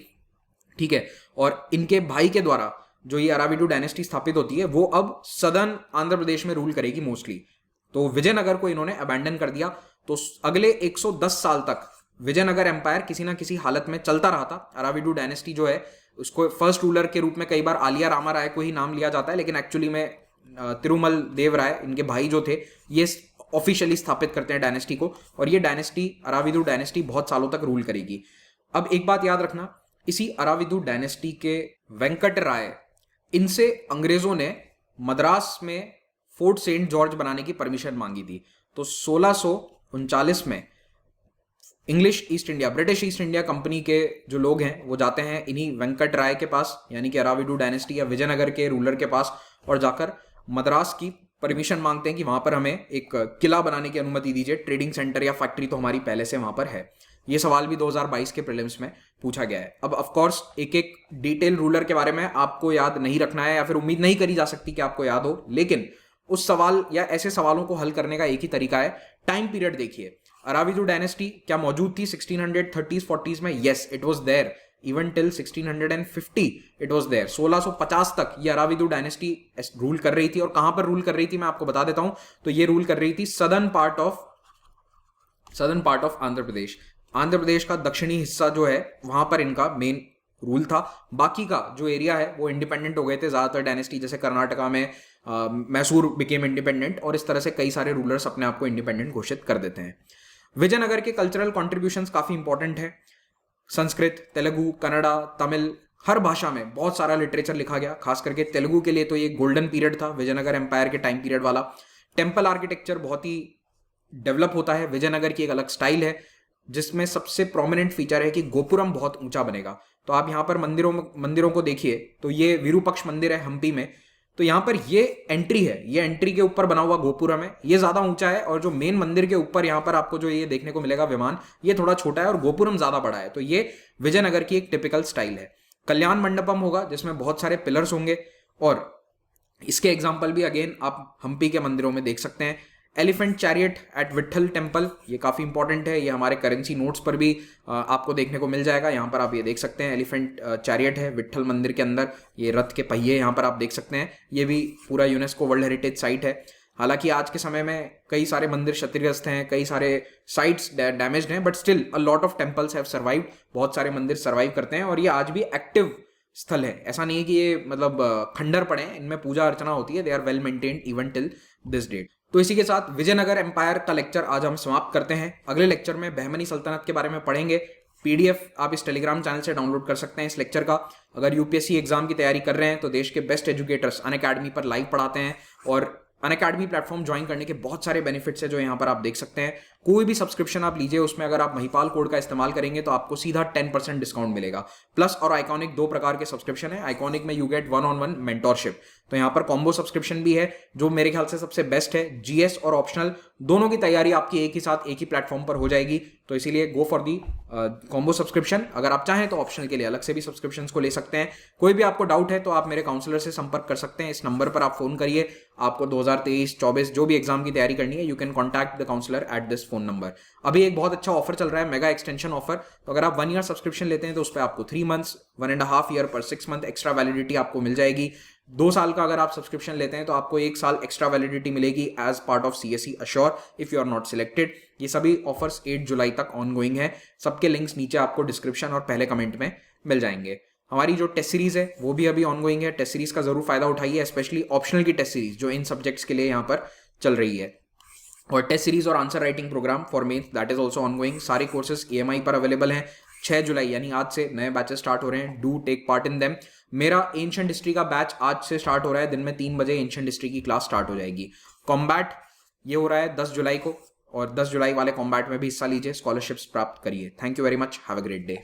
ठीक है। और इनके भाई के द्वारा जो ये अराविडू डायनेस्टी स्थापित होती है वो अब सदर्न आंध्र प्रदेश में रूल करेगी मोस्टली। तो विजयनगर को इन्होंने अबैंडन कर दिया। तो अगले 110 साल तक विजयनगर एम्पायर किसी ना किसी हालत में चलता रहा था। अराविडू डायनेस्टी जो है उसको फर्स्ट रूलर के रूप में कई बार आलिया रामा राय को ही नाम लिया जाता है, लेकिन एक्चुअली में तिरुमल देव राय इनके भाई जो थे ये ऑफिशियली स्थापित करते हैं डायनेस्टी को। और ये डायनेस्टी अराविदु डायनेस्टी बहुत सालों तक रूल करेगी। अब एक बात याद रखना, इसी अराविदु डायनेस्टी के वेंकट राय, इनसे अंग्रेजों ने मद्रास में फोर्ट सेंट जॉर्ज बनाने की परमिशन मांगी थी। तो 1639 में English east India, British east India company के जो लोग हैं वो जाते हैं इन्हीं वेंकट राय के पास, यानी कि अराविडू डायनेस्टी या विजयनगर के रूलर के पास, और जाकर मद्रास की परमिशन मांगते हैं कि वहां पर हमें एक किला बनाने की अनुमति दीजिए, ट्रेडिंग सेंटर या फैक्ट्री तो हमारी पहले से वहां पर है। ये सवाल भी 2022 के प्रीलिम्स में पूछा गया है। अब ऑफ कोर्स एक एक डिटेल रूलर के बारे में आपको याद नहीं रखना है या फिर उम्मीद नहीं करी जा सकती कि आपको याद हो, लेकिन उस सवाल या ऐसे सवालों को हल करने का एक ही तरीका है, टाइम पीरियड देखिए। अराविदु डायनेस्टी क्या मौजूद थी 1630s 40s में? Yes, it was there even till 1650 it was there. 1650 तक ये अराविदु डायनेस्टी रूल कर रही थी। और कहां पर रूल कर रही थी मैं आपको बता देता हूं। तो ये रूल कर रही थी southern part of Andhra Pradesh. Andhra Pradesh का दक्षिणी हिस्सा जो है वहां पर इनका मेन रूल था। बाकी का जो एरिया है वो इंडिपेंडेंट हो गए थे ज्यादातर डायनेस्टी, जैसे कर्नाटका में मैसूर बिकेम इंडिपेंडेंट, और इस तरह से कई सारे रूलर्स अपने आप को इंडिपेंडेंट घोषित कर देते हैं। विजयनगर के कल्चरल कॉन्ट्रीब्यूशंस काफी इंपॉर्टेंट है। संस्कृत, तेलुगु, कन्नड़ा, तमिल, हर भाषा में बहुत सारा लिटरेचर लिखा गया। खास करके तेलुगु के लिए तो ये गोल्डन पीरियड था विजयनगर एम्पायर के टाइम पीरियड वाला। टेम्पल आर्किटेक्चर बहुत ही डेवलप होता है। विजयनगर की एक अलग स्टाइल है जिसमें सबसे प्रोमिनेंट फीचर है कि गोपुरम बहुत ऊंचा बनेगा। तो आप यहाँ पर मंदिरों को देखिए, तो ये विरूपक्ष मंदिर है हम्पी में, तो यहां पर ये एंट्री है, ये एंट्री के ऊपर बना हुआ गोपुरम है, ये ज्यादा ऊंचा है। और जो मेन मंदिर के ऊपर यहां पर आपको जो ये देखने को मिलेगा विमान, ये थोड़ा छोटा है और गोपुरम ज्यादा बड़ा है। तो ये विजयनगर की एक टिपिकल स्टाइल है। कल्याण मंडपम होगा जिसमें बहुत सारे पिलर्स होंगे, और इसके एग्जाम्पल भी अगेन आप हम्पी के मंदिरों में देख सकते हैं। Elephant chariot at Vitthala temple, ये काफी इंपॉर्टेंट है, ये हमारे करेंसी नोट्स पर भी आपको देखने को मिल जाएगा। यहाँ पर आप ये देख सकते हैं एलिफेंट चैरियट है विट्ठल मंदिर के अंदर, ये रथ के पहिए यहाँ पर आप देख सकते हैं। ये भी पूरा यूनेस्को वर्ल्ड हेरिटेज साइट है। हालांकि आज के समय में कई सारे मंदिर क्षतिग्रस्त हैं, कई सारे साइट्स डैमेज्ड हैं, but still a lot of temples have survived. बहुत सारे मंदिर सर्वाइव करते हैं और ये आज भी एक्टिव स्थल है। ऐसा नहीं है कि ये मतलब खंडर पड़े हैं, इनमें पूजा अर्चना होती है। They are well maintained even till this date. तो इसी के साथ विजयनगर एम्पायर का लेक्चर आज हम समाप्त करते हैं। अगले लेक्चर में बहमनी सल्तनत के बारे में पढ़ेंगे। पीडीएफ आप इस टेलीग्राम चैनल से डाउनलोड कर सकते हैं इस लेक्चर का। अगर यूपीएससी एग्जाम की तैयारी कर रहे हैं तो देश के बेस्ट एजुकेटर्स अनअकैडमी पर लाइव पढ़ाते हैं, और अनअकैडमी प्लेटफॉर्म ज्वाइन करने के बहुत सारे बेनिफिट्स है जो यहाँ पर आप देख सकते हैं। कोई भी सब्सक्रिप्शन आप लीजिए, उसमें अगर आप महिपाल कोड का इस्तेमाल करेंगे तो आपको सीधा 10% डिस्काउंट मिलेगा। प्लस और आइकॉनिक 2 प्रकार के सब्सक्रिप्शन है। आइकॉनिक में यू गेट 1-on-1 मेंटोरशिप, तो यहाँ पर कॉम्बो सब्सक्रिप्शन भी है जो मेरे ख्याल से सबसे बेस्ट है। जीएस और ऑप्शनल दोनों की तैयारी आपकी एक ही साथ एक ही प्लेटफॉर्म पर हो जाएगी, तो इसीलिए go for the combo subscription. अगर आप चाहें तो ऑप्शनल के लिए अलग से भी सब्सक्रिप्शन को ले सकते हैं। कोई भी आपको डाउट है तो आप मेरे काउंसलर से संपर्क कर सकते हैं। इस नंबर पर आप फोन करिए। आपको 2023-24 जो भी एग्जाम की तैयारी करनी है, you can contact the counsellor at this phone number. अभी एक बहुत अच्छा ऑफर चल रहा है, मेगा एक्सटेंशन ऑफर। तो अगर आप 1 ईयर सब्सक्रिप्शन लेते हैं तो उस पर आपको 3 मंथ्स, 1.5 ईयर पर 6 मंथ एक्स्ट्रा वैलिडिटी आपको मिल जाएगी। 2 साल का अगर आप सब्सक्रिप्शन लेते हैं तो आपको 1 साल एक्स्ट्रा वैलिडिटी मिलेगी as part of CSE assure if you are not selected. ये सभी ऑफर्स 8 जुलाई तक ऑनगोइंग है। सबके लिंक्स नीचे आपको डिस्क्रिप्शन और पहले कमेंट में मिल जाएंगे। हमारी जो टेस्ट सीरीज है वो भी अभी ऑनगोइंग है। टेस्ट सीरीज का जरूर फायदा उठाइए, स्पेशली ऑप्शनल की टेस्ट सीरीज जो इन सब्जेक्ट्स के लिए यहाँ पर चल रही है। और टेस्ट सीरीज और answer writing program for mains that is also ongoing. सारे कोर्सेज EMI पर अवेलेबल हैं। 6 जुलाई यानी आज से नए बैचेस स्टार्ट हो रहे हैं। Do take part in them. मेरा एंशिएंट हिस्ट्री का बैच आज से स्टार्ट हो रहा है। दिन में 3 बजे एंशिएंट हिस्ट्री की क्लास स्टार्ट हो जाएगी। कॉम्बैट ये हो रहा है 10 जुलाई को, और 10 जुलाई वाले कॉम्बैट में भी हिस्सा लीजिए, स्कॉलरशिप्स प्राप्त करिए। Thank you very much, have a great day.